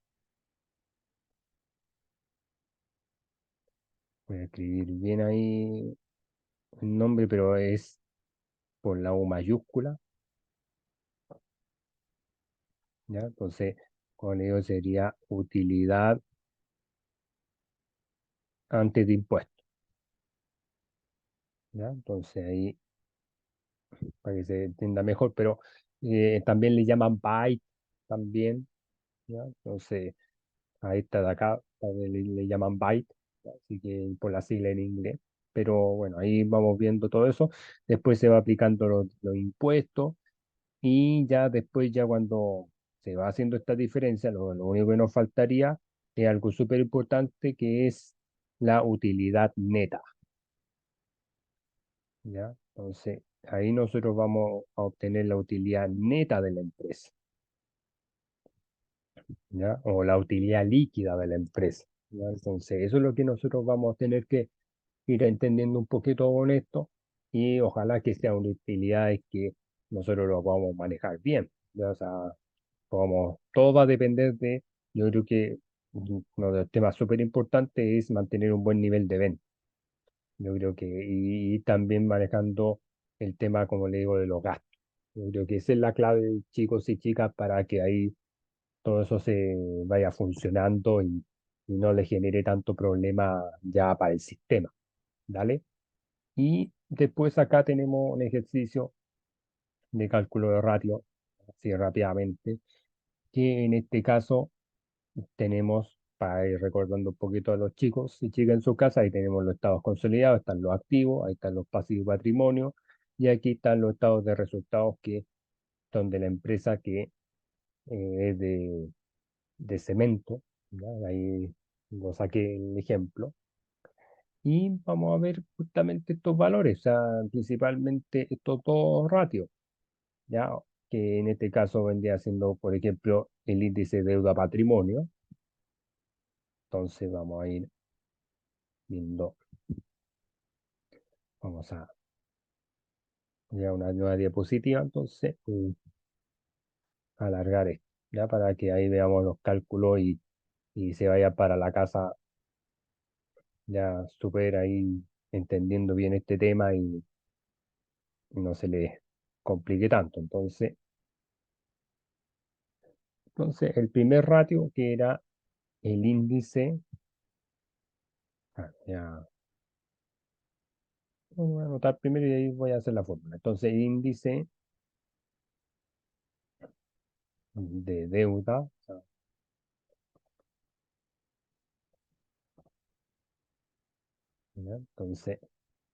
[SPEAKER 1] voy a escribir bien ahí el nombre, pero es por la U mayúscula, ¿ya? Entonces, con ello sería utilidad antes de impuestos, ¿ya? Entonces ahí, para que se entienda mejor, pero también le llaman byte, también, ¿ya? Entonces, a esta de acá también le llaman byte, ¿ya? Así que por la sigla en inglés. Pero bueno, ahí vamos viendo todo eso. Después se va aplicando los impuestos. Y ya después, ya cuando se va haciendo esta diferencia, lo único que nos faltaría es algo súper importante que es la utilidad neta, ¿ya? Entonces, ahí nosotros vamos a obtener la utilidad neta de la empresa, ¿ya? O la utilidad líquida de la empresa, ¿ya? Entonces, eso es lo que nosotros vamos a tener que ir entendiendo un poquito con esto y ojalá que sea una utilidad que nosotros lo podamos manejar bien, ¿ya? O sea, como todo va a depender de, yo creo que uno de los temas súper importantes es mantener un buen nivel de venta. Yo creo que, y también manejando el tema, como le digo, de los gastos. Yo creo que esa es la clave, chicos y chicas, para que ahí todo eso se vaya funcionando y no le genere tanto problema ya para el sistema. ¿Dale? Y después acá tenemos un ejercicio de cálculo de ratio, así rápidamente, que en este caso tenemos, para ir recordando un poquito a los chicos y chicas en su casa, ahí tenemos los estados consolidados, están los activos, ahí están los pasivos y patrimonio, y aquí están los estados de resultados que son de la empresa que es de cemento, ¿ya? Ahí lo saqué el ejemplo. Y vamos a ver justamente estos valores, o sea, principalmente estos dos ratios, ¿ya? Que en este caso vendría siendo, por ejemplo, el índice deuda-patrimonio. Entonces vamos a ir viendo. Vamos a ya una nueva diapositiva, entonces alargar esto, ya para que ahí veamos los cálculos y se vaya para la casa ya súper ahí entendiendo bien este tema y no se le complique tanto. Entonces, Entonces, el primer ratio que era el índice, ya, voy a anotar primero y ahí voy a hacer la fórmula. Entonces, índice de deuda, ¿ya? Entonces,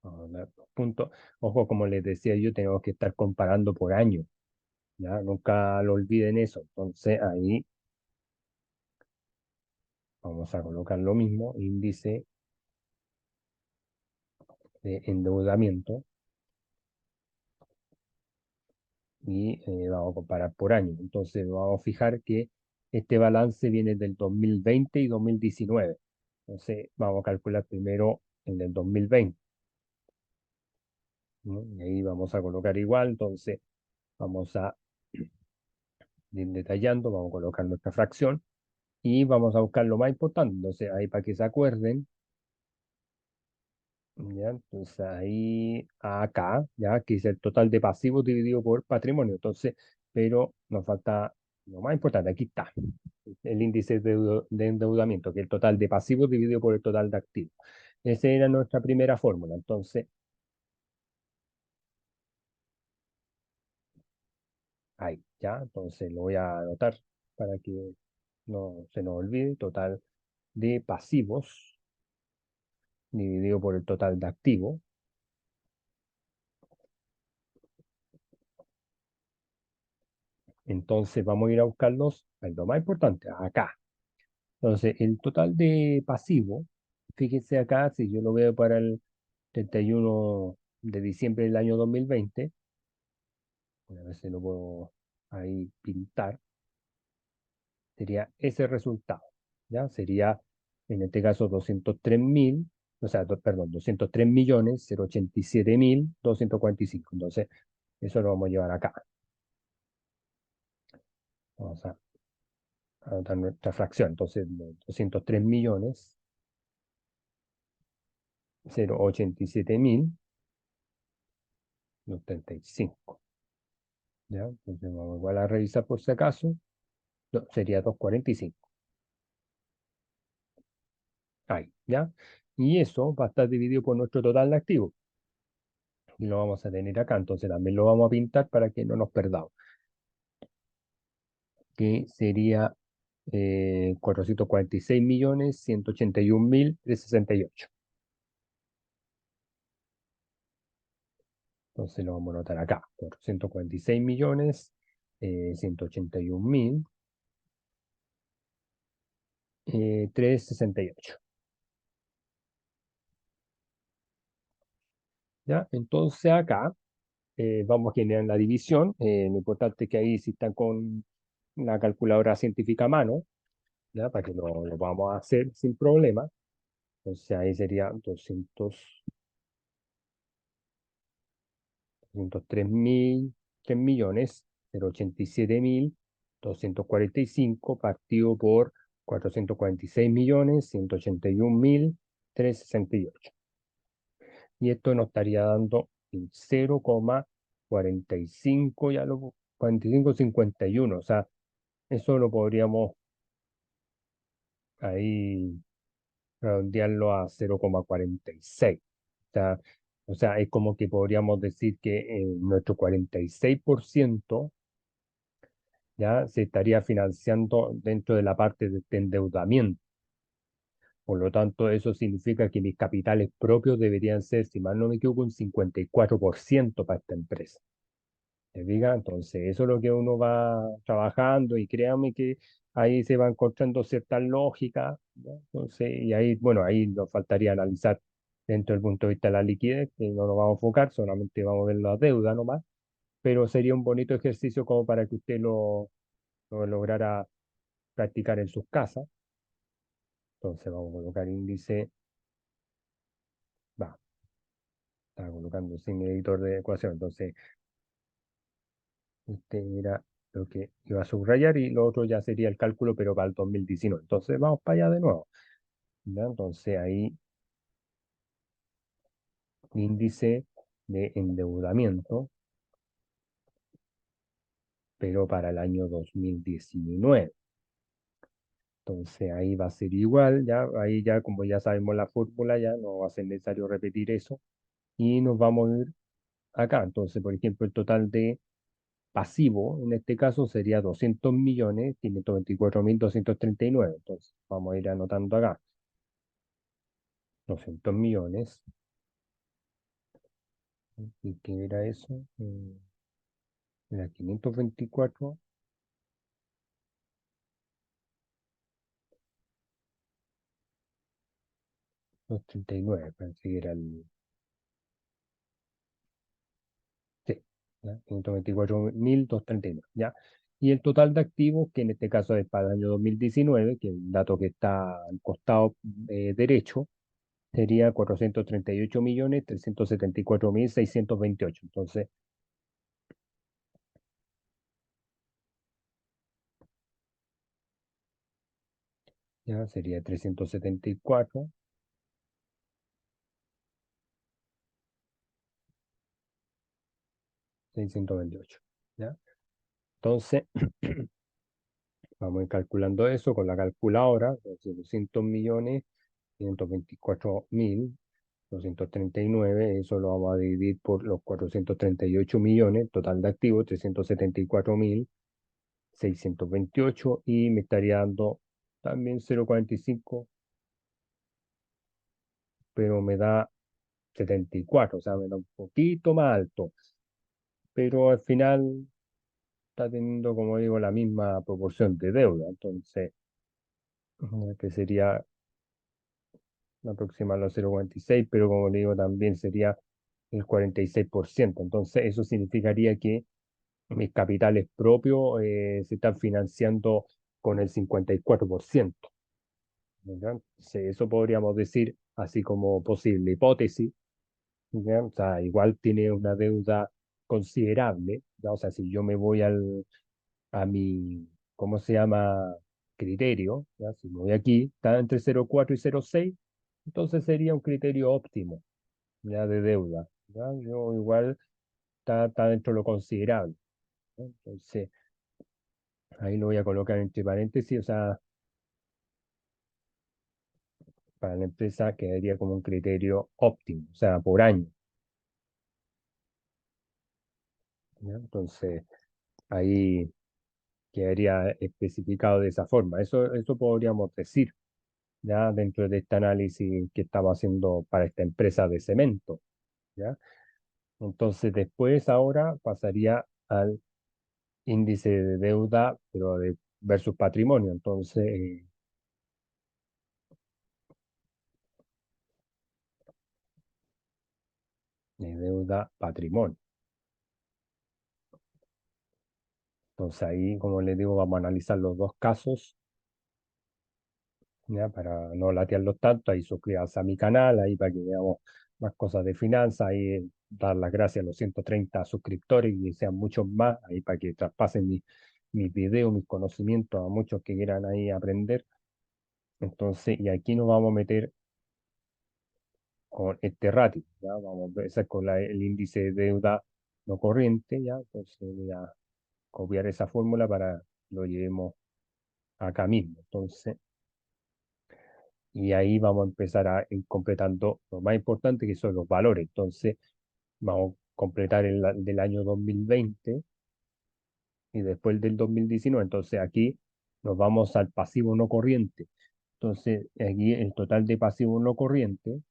[SPEAKER 1] vamos a ver los puntos. Ojo, como les decía yo, tenemos que estar comparando por año, ¿ya? Nunca lo olviden eso. Entonces, ahí vamos a colocar lo mismo, índice de endeudamiento, y vamos a comparar por año. Entonces, vamos a fijar que este balance viene del 2020 y 2019. Entonces, vamos a calcular primero el del 2020, ¿no? Y ahí vamos a colocar igual. Entonces, vamos a ir detallando, vamos a colocar nuestra fracción y vamos a buscar lo más importante. Entonces, ahí para que se acuerden, ¿ya? Entonces, ahí acá, ¿ya? Que es el total de pasivos dividido por patrimonio. Entonces, pero nos falta lo más importante, aquí está, el índice de endeudamiento, que es el total de pasivos dividido por el total de activos. Esa era nuestra primera fórmula. Entonces, ahí, ¿ya? Entonces, lo voy a anotar para que no se nos olvide, total de pasivos dividido por el total de activos. Entonces vamos a ir a buscarlos, lo más importante, acá. Entonces el total de pasivo, fíjense acá, si yo lo veo para el 31 de diciembre del año 2020, a ver si lo puedo ahí pintar, sería ese resultado, ¿ya? Sería en este caso 203.000, o sea, perdón, 203.087.245. Entonces, eso lo vamos a llevar acá. Vamos a anotar nuestra fracción. Entonces, 203.087.035. ¿Ya? Entonces, vamos igual a revisar por si acaso. No, sería 245. Ahí, ¿ya? Y eso va a estar dividido por nuestro total de activos. Y lo vamos a tener acá. Entonces, también lo vamos a pintar para que no nos perdamos. Que sería 446.181.368. Entonces lo vamos a anotar acá, 446 millones, 181.000, 368. ¿Ya? Entonces acá vamos a generar la división. Lo importante es que ahí si están con la calculadora científica a mano, ¿ya? Para que lo vamos a hacer sin problema. Entonces ahí sería 3.087.245 partido por 446.181.368. Y esto nos estaría dando el 0,45, ya lo 45,51. O sea, eso lo podríamos ahí redondearlo a 0,46. O sea, es como que podríamos decir que nuestro 46% ya se estaría financiando dentro de la parte de este endeudamiento. Por lo tanto, eso significa que mis capitales propios deberían ser, si mal no me equivoco, un 54% para esta empresa. ¿Te fijas? Entonces, eso es lo que uno va trabajando y créame que ahí se va encontrando cierta lógica, ¿no? Entonces, y ahí, bueno, ahí nos faltaría analizar dentro del punto de vista de la liquidez, que no nos vamos a enfocar, solamente vamos a ver la deuda nomás, pero sería un bonito ejercicio como para que usted lo lograra practicar en sus casas. Entonces, vamos a colocar índice, va, está colocando sin editor de ecuación, entonces este era lo que iba a subrayar y lo otro ya sería el cálculo, pero para el 2019. Entonces vamos para allá de nuevo, ¿ya? Entonces ahí índice de endeudamiento pero para el año 2019. Entonces ahí va a ser igual, ya, ahí ya como ya sabemos la fórmula, ya no va a ser necesario repetir eso y nos vamos a ir acá. Entonces, por ejemplo, el total de pasivo en este caso sería 200 millones, 524.239. Entonces, vamos a ir anotando acá, 200 millones. ¿Y qué era eso? Era 524, 239, parece que era el... Sí, ¿ya? 524.239, ¿ya? Y el total de activos, que en este caso es para el año 2019, que es el dato que está al costado derecho, sería 438.374.628. Entonces, ya sería 374.628, ¿ya? Entonces, vamos a ir calculando eso con la calculadora, entonces 200 millones, 524.239, eso lo vamos a dividir por los 438 millones, total de activos, 374.628, y me estaría dando también 0,45, pero me da 74, o sea, me da un poquito más alto, pero al final está teniendo, como digo, la misma proporción de deuda, entonces, que sería aproximar los 0,46, pero como le digo, también sería el 46%. Entonces, eso significaría que mis capitales propios se están financiando con el 54%. ¿Ya? Entonces, eso podríamos decir así como posible hipótesis. ¿Ya? O sea, igual tiene una deuda considerable. ¿Ya? O sea, si yo me voy a mi, ¿cómo se llama? Criterio, ¿ya? Si me voy aquí, está entre 0,4 y 0,6, entonces sería un criterio óptimo, ya de deuda, ¿ya? Yo igual está dentro de lo considerable, ¿no? Entonces, ahí lo voy a colocar entre paréntesis, o sea, para la empresa quedaría como un criterio óptimo, o sea, por año, ¿ya? Entonces, ahí quedaría especificado de esa forma. Eso podríamos decir, ya dentro de este análisis que estamos haciendo para esta empresa de cemento, ¿ya? Entonces, después ahora pasaría al índice de deuda, pero de versus patrimonio. Entonces, deuda patrimonio. Entonces, ahí, como les digo, vamos a analizar los dos casos, ¿ya? Para no latearlos tanto. Ahí suscríbanse a mi canal, ahí para que veamos más cosas de finanzas. Ahí dar las gracias a los 130 suscriptores y sean muchos más, ahí para que traspasen mis videos, mis conocimientos a muchos que quieran ahí aprender. Entonces, y aquí nos vamos a meter con este ratio, ¿ya? Vamos a empezar con el índice de deuda no corriente, ¿ya? Entonces voy a copiar esa fórmula para que lo llevemos acá mismo. Entonces, y ahí vamos a empezar a ir completando lo más importante que son los valores. Entonces, vamos a completar del año 2020 y después del 2019. Entonces, aquí nos vamos al pasivo no corriente. Entonces, aquí el total de pasivo no corriente,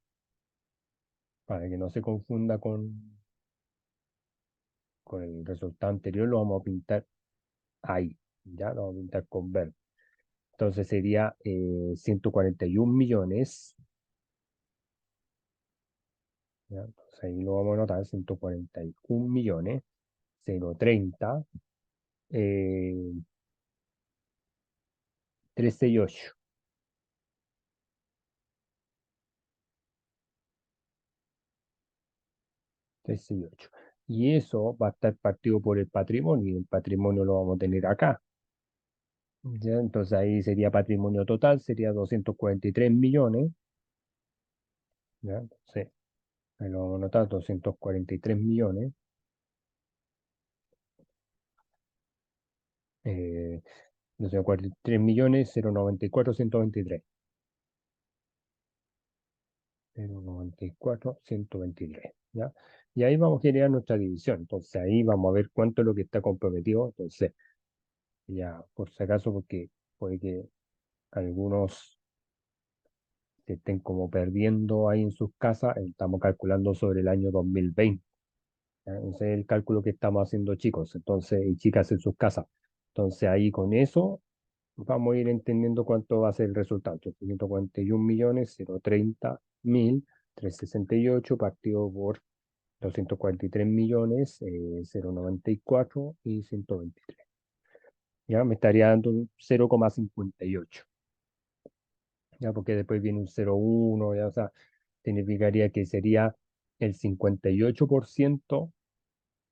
[SPEAKER 1] para que no se confunda con el resultado anterior, lo vamos a pintar ahí, ya lo vamos a pintar con verde. Entonces sería 141 millones, ¿ya? Entonces ahí lo vamos a anotar, 141 millones, 030, eh, 368, 368. Y eso va a estar partido por el patrimonio, y el patrimonio lo vamos a tener acá. ¿Ya? Entonces ahí sería patrimonio total, sería 243 millones, ¿ya? Entonces ahí lo vamos a anotar, 243 millones. 243 millones, 094, 123. 094, 123, ¿ya? Y ahí vamos a generar nuestra división. Entonces ahí vamos a ver cuánto es lo que está comprometido. Entonces, ya, por si acaso, porque puede que algunos se estén como perdiendo ahí en sus casas, estamos calculando sobre el año 2020. ¿Ya? Ese es el cálculo que estamos haciendo, chicos, entonces, y chicas en sus casas. Entonces ahí con eso vamos a ir entendiendo cuánto va a ser el resultado. Entonces, 141 millones, 030 mil, 368 partido por 243 millones, 094 y 123. Ya me estaría dando un 0,58. Ya porque después viene un 0,1, ya, o sea, significaría que sería el 58%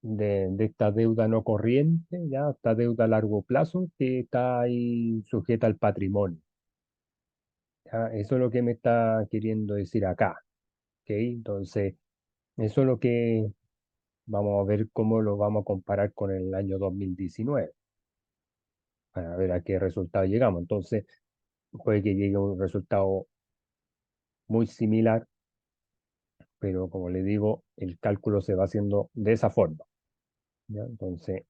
[SPEAKER 1] de esta deuda no corriente, ya, esta deuda a largo plazo que está ahí sujeta al patrimonio. ¿Ya? Eso es lo que me está queriendo decir acá. ¿Ok? Entonces, eso es lo que vamos a ver cómo lo vamos a comparar con el año 2019 para ver a qué resultado llegamos. Entonces, puede que llegue a un resultado muy similar, pero como le digo, el cálculo se va haciendo de esa forma. ¿Ya? Entonces,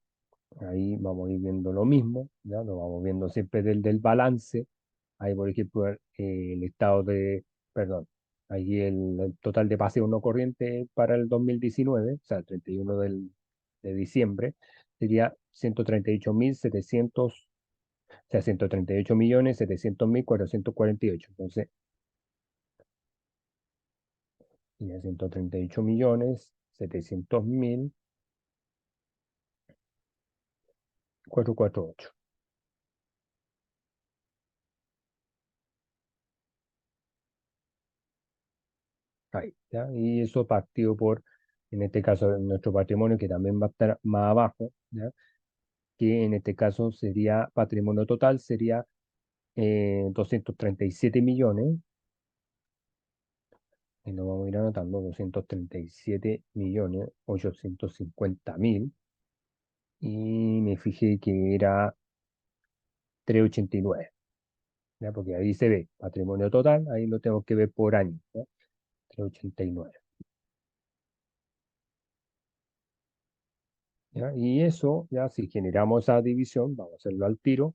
[SPEAKER 1] ahí vamos a ir viendo lo mismo, ¿ya? Lo vamos viendo siempre del balance. Ahí, por ejemplo, el estado de, perdón, ahí el total de pasivos no corriente para el 2019, o sea, el 31 de diciembre, sería 138.700, o sea, 138.700.448. Entonces, sería 138.700.448. Ahí, ¿ya? Y eso partido por, en este caso, nuestro patrimonio, que también va a estar más abajo, ¿ya? Que en este caso sería patrimonio total, sería 237 millones, y lo vamos a ir anotando, 237.850.000, y me fijé que era 389, ¿ya? Porque ahí se ve patrimonio total, ahí lo tengo que ver por año, ¿ya? 389, ¿ya? Y eso, ya si generamos esa división, vamos a hacerlo al tiro,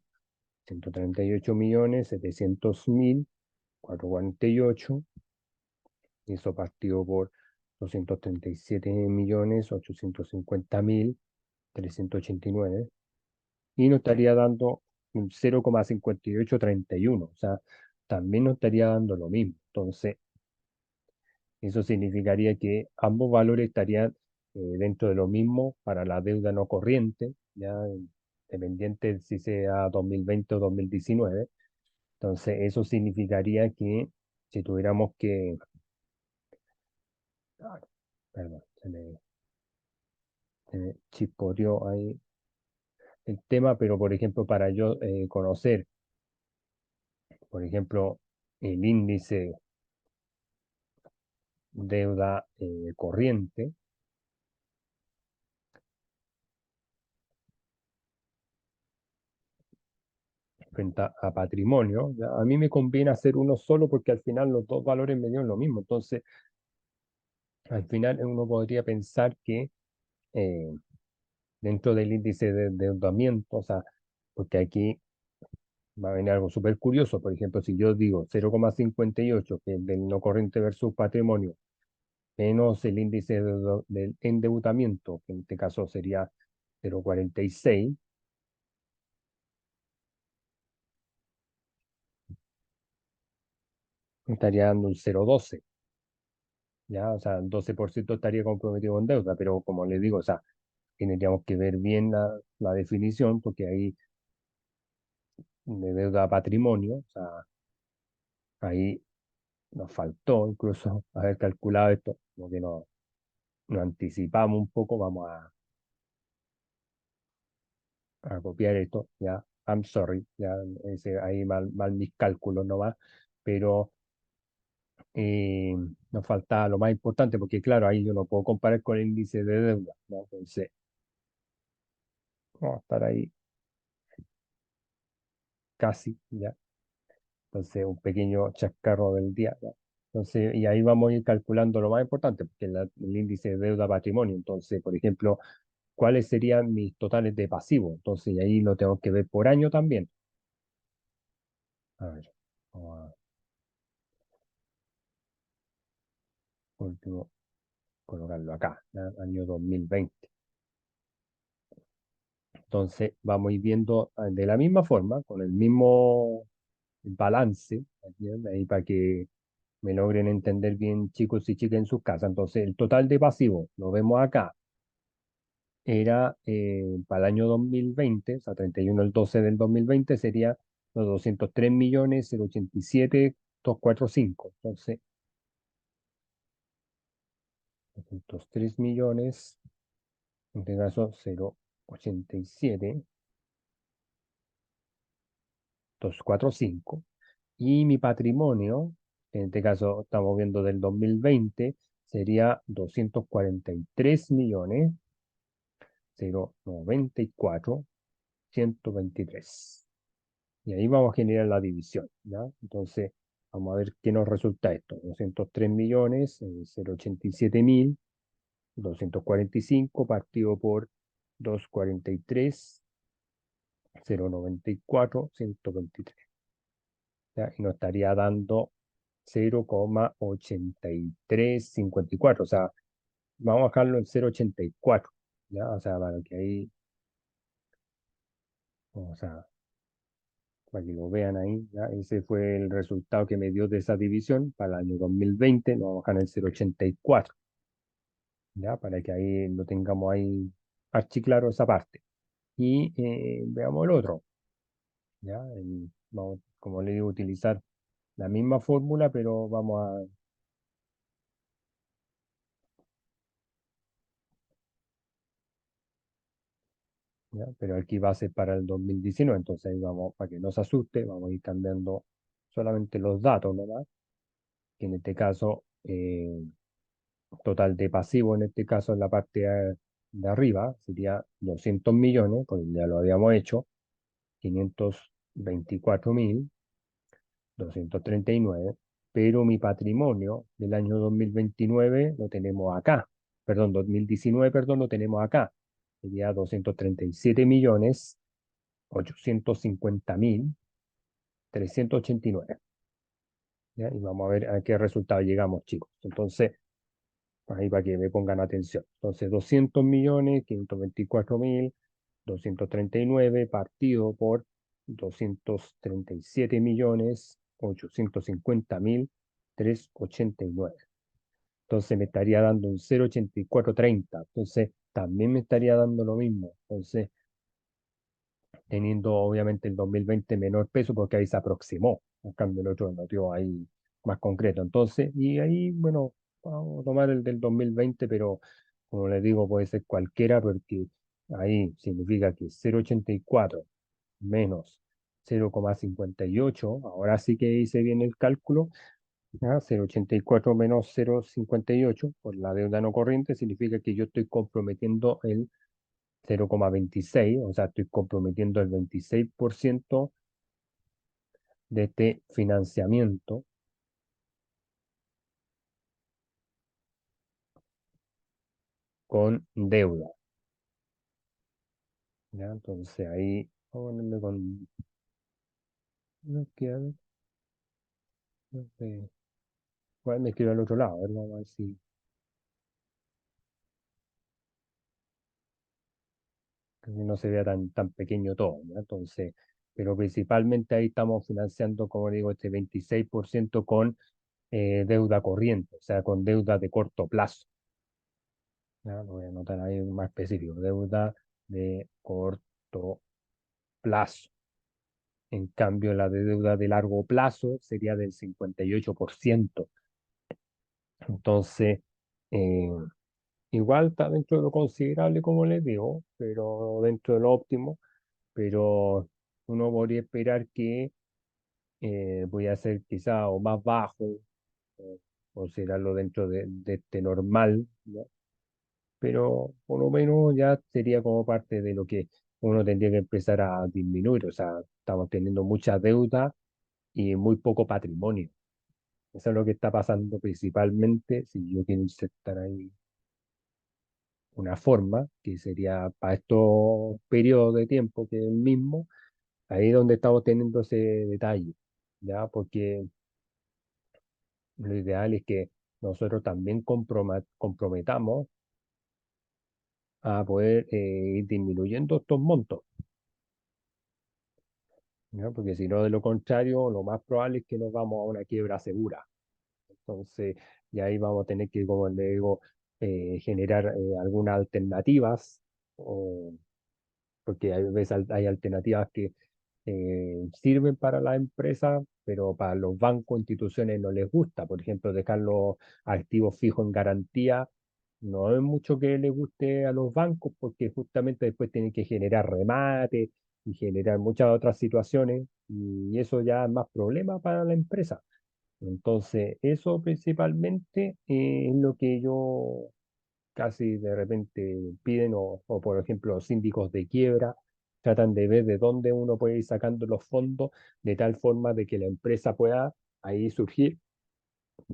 [SPEAKER 1] 138.700.448, y eso partido por 237.850.389, y nos estaría dando un 0,5831, o sea, también nos estaría dando lo mismo. Entonces, eso significaría que ambos valores estarían dentro de lo mismo para la deuda no corriente, ya dependiente si sea 2020 o 2019. Entonces, eso significaría que si tuviéramos que, ah, perdón, se me chispoteó ahí el tema, pero por ejemplo, para yo conocer, por ejemplo, el índice deuda corriente frente a patrimonio, ¿ya? A mí me conviene hacer uno solo porque al final los dos valores me dieron lo mismo. Entonces, al final uno podría pensar que eh, dentro del índice de endeudamiento, o sea, porque aquí va a venir algo súper curioso. Por ejemplo, si yo digo 0,58, que es del no corriente versus patrimonio, menos el índice del endeudamiento, que en este caso sería 0,46, me estaría dando un 0,12, ¿ya? O sea, el 12% estaría comprometido con deuda, pero como les digo, o sea, tendríamos que ver bien la definición, porque ahí de deuda a patrimonio, o sea, ahí nos faltó incluso haber calculado esto, como que nos anticipamos un poco, vamos a copiar esto, ya, I'm sorry, ya, ahí mal mis cálculos nomás, pero eh, nos falta lo más importante, porque claro, ahí yo no puedo comparar con el índice de deuda, ¿no? Entonces, vamos a estar ahí casi, ¿ya? Entonces, un pequeño chascarro del día, ¿ya? Entonces, y ahí vamos a ir calculando lo más importante, porque el índice de deuda patrimonio. Entonces, por ejemplo, ¿cuáles serían mis totales de pasivo? Entonces, y ahí lo tengo que ver por año también. A ver, vamos a por último colocarlo acá, ¿ya? Año 2020. Entonces, vamos a ir viendo de la misma forma, con el mismo balance, ¿entiendes? Ahí para que me logren entender bien chicos y chicas en sus casas. Entonces, el total de pasivo, lo vemos acá, era para el año 2020, o sea, 31 del 12 del 2020, sería los 203.087.245. Entonces, 203 millones, en este caso 0,87.245. Y mi patrimonio, en este caso estamos viendo del 2020, sería 243.094.123. Y ahí vamos a generar la división, ¿ya? Entonces, vamos a ver qué nos resulta esto. 203 millones, 0,87.245 partido por 243.094.123. ¿Ya? Y nos estaría dando 0,8354. O sea, vamos a bajarlo en 0,84. ¿Ya? O sea, para que ahí, o sea, para que lo vean ahí, ¿ya? Ese fue el resultado que me dio de esa división para el año 2020. Lo vamos a bajar en 0,84. ¿Ya? Para que ahí lo tengamos ahí archiclaro esa parte. Y veamos el otro. ¿Ya? Vamos, como le digo, utilizar la misma fórmula, pero vamos a, ¿ya? Pero aquí va a ser para el 2019, entonces ahí vamos, para que no se asuste, vamos a ir cambiando solamente los datos nomás, que en este caso, total de pasivo, en este caso en la parte de arriba, sería 200 millones, pues ya lo habíamos hecho, 524.239, pero mi patrimonio del año 2029 lo tenemos acá, perdón, 2019, perdón, lo tenemos acá, sería 237.850.389. ¿Ya? Y vamos a ver a qué resultado llegamos, chicos. Entonces, ahí para que me pongan atención. Entonces, 200 millones, 524.239 partido por 237.850.389. Entonces, me estaría dando un 0,8430. Entonces, también me estaría dando lo mismo. Entonces, teniendo obviamente el 2020 menor peso porque ahí se aproximó, en cambio el otro nos dio ahí más concreto. Entonces, y ahí, bueno, vamos a tomar el del 2020, pero como les digo, puede ser cualquiera porque ahí significa que 0,84 menos 0,58, ahora sí que hice bien el cálculo, ¿ya? 0,84 menos 0,58 por la deuda no corriente significa que yo estoy comprometiendo el 0,26, o sea, estoy comprometiendo el 26% de este financiamiento con deuda, ¿ya? Entonces ahí, vamos a ponerle con, no queda, no sé, igual me escribo al otro lado, a ver, vamos a ver si, que no se vea tan pequeño todo, ¿ya? Entonces, pero principalmente ahí estamos financiando, como digo, este 26% con deuda corriente, o sea, con deuda de corto plazo, ¿ya? Lo voy a anotar ahí más específico, deuda de corto plazo. En cambio, la de deuda de largo plazo sería del 58%. Entonces, eh, igual está dentro de lo considerable, como les digo, pero dentro de lo óptimo, pero uno podría esperar que voy a ser quizá o más bajo, o considerarlo dentro de este normal, ¿ya? Pero por lo menos ya sería como parte de lo que es. uno tendría que empezar a disminuir, o sea, estamos teniendo mucha deuda y muy poco patrimonio. Eso es lo que está pasando principalmente si yo quiero insertar ahí una forma, que sería para estos periodos de tiempo que es el mismo, ahí es donde estamos teniendo ese detalle, ¿ya? Porque lo ideal es que nosotros también comprometamos a poder ir disminuyendo estos montos, ¿ya? Porque si no, de lo contrario, lo más probable es que nos vamos a una quiebra segura. Entonces, y ahí vamos a tener que, como le digo, generar algunas alternativas, porque hay veces hay alternativas que sirven para las empresas, pero para los bancos, instituciones no les gusta. Por ejemplo, dejar los activos fijos en garantía no es mucho que les guste a los bancos, porque justamente después tienen que generar remate y generar muchas otras situaciones, y eso ya es más problema para la empresa. Entonces, eso principalmente es lo que yo casi de repente piden, o por ejemplo, los síndicos de quiebra tratan de ver de dónde uno puede ir sacando los fondos de tal forma de que la empresa pueda ahí surgir,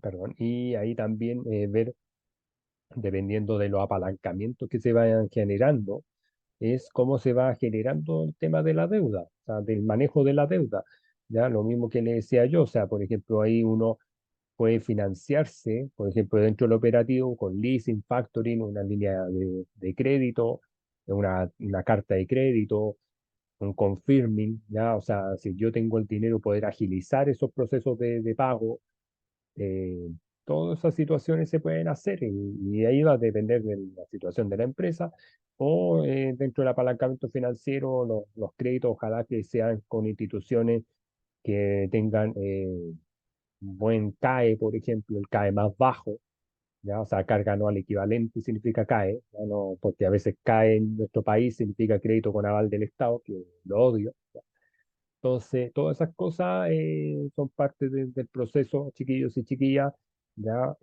[SPEAKER 1] perdón, y ahí también ver, dependiendo de los apalancamientos que se vayan generando, es cómo se va generando el tema de la deuda, o sea, del manejo de la deuda. Ya, lo mismo que le decía yo, o sea, por ejemplo, ahí uno puede financiarse, por ejemplo, dentro del operativo con leasing, factoring, una línea de crédito, una carta de crédito, un confirming, ¿ya? O sea, si yo tengo el dinero, poder agilizar esos procesos de pago. eh, Todas esas situaciones se pueden hacer y ahí va a depender de la situación de la empresa o dentro del apalancamiento financiero, los créditos, ojalá que sean con instituciones que tengan un buen CAE, por ejemplo, el CAE más bajo, ¿ya? O sea, carga anual equivalente significa CAE, ¿ya? No, porque a veces CAE en nuestro país significa crédito con aval del Estado, que lo odio. Entonces, todas esas cosas son parte del proceso, chiquillos y chiquillas, ¿ya?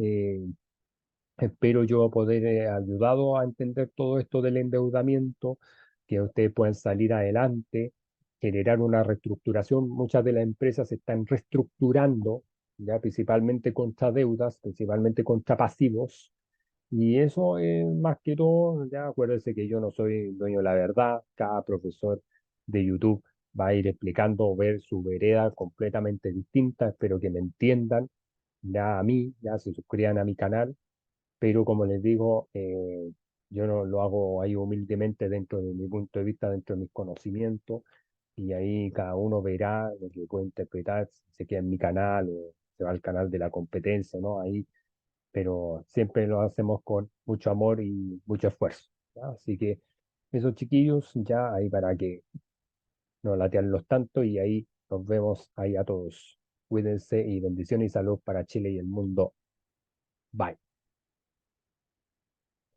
[SPEAKER 1] Espero yo poder ayudado a entender todo esto del endeudamiento, que ustedes puedan salir adelante, generar una reestructuración. Muchas de las empresas se están reestructurando, ya principalmente contra deudas, principalmente contra pasivos, y eso es más que todo, ya acuérdense que yo no soy dueño de la verdad, cada profesor de YouTube va a ir explicando, ver su vereda completamente distinta, espero que me entiendan, ya a mí, ya se suscriban a mi canal, pero como les digo, yo no lo hago ahí humildemente dentro de mi punto de vista, dentro de mis conocimientos, y ahí cada uno verá lo que puede interpretar, si se queda en mi canal o se va al canal de la competencia, ¿no? Ahí, pero siempre lo hacemos con mucho amor y mucho esfuerzo, ¿ya? Así que esos chiquillos, ya ahí para que no latean los tantos, y ahí nos vemos ahí a todos. Cuídense y bendiciones y salud para Chile y el mundo. Bye.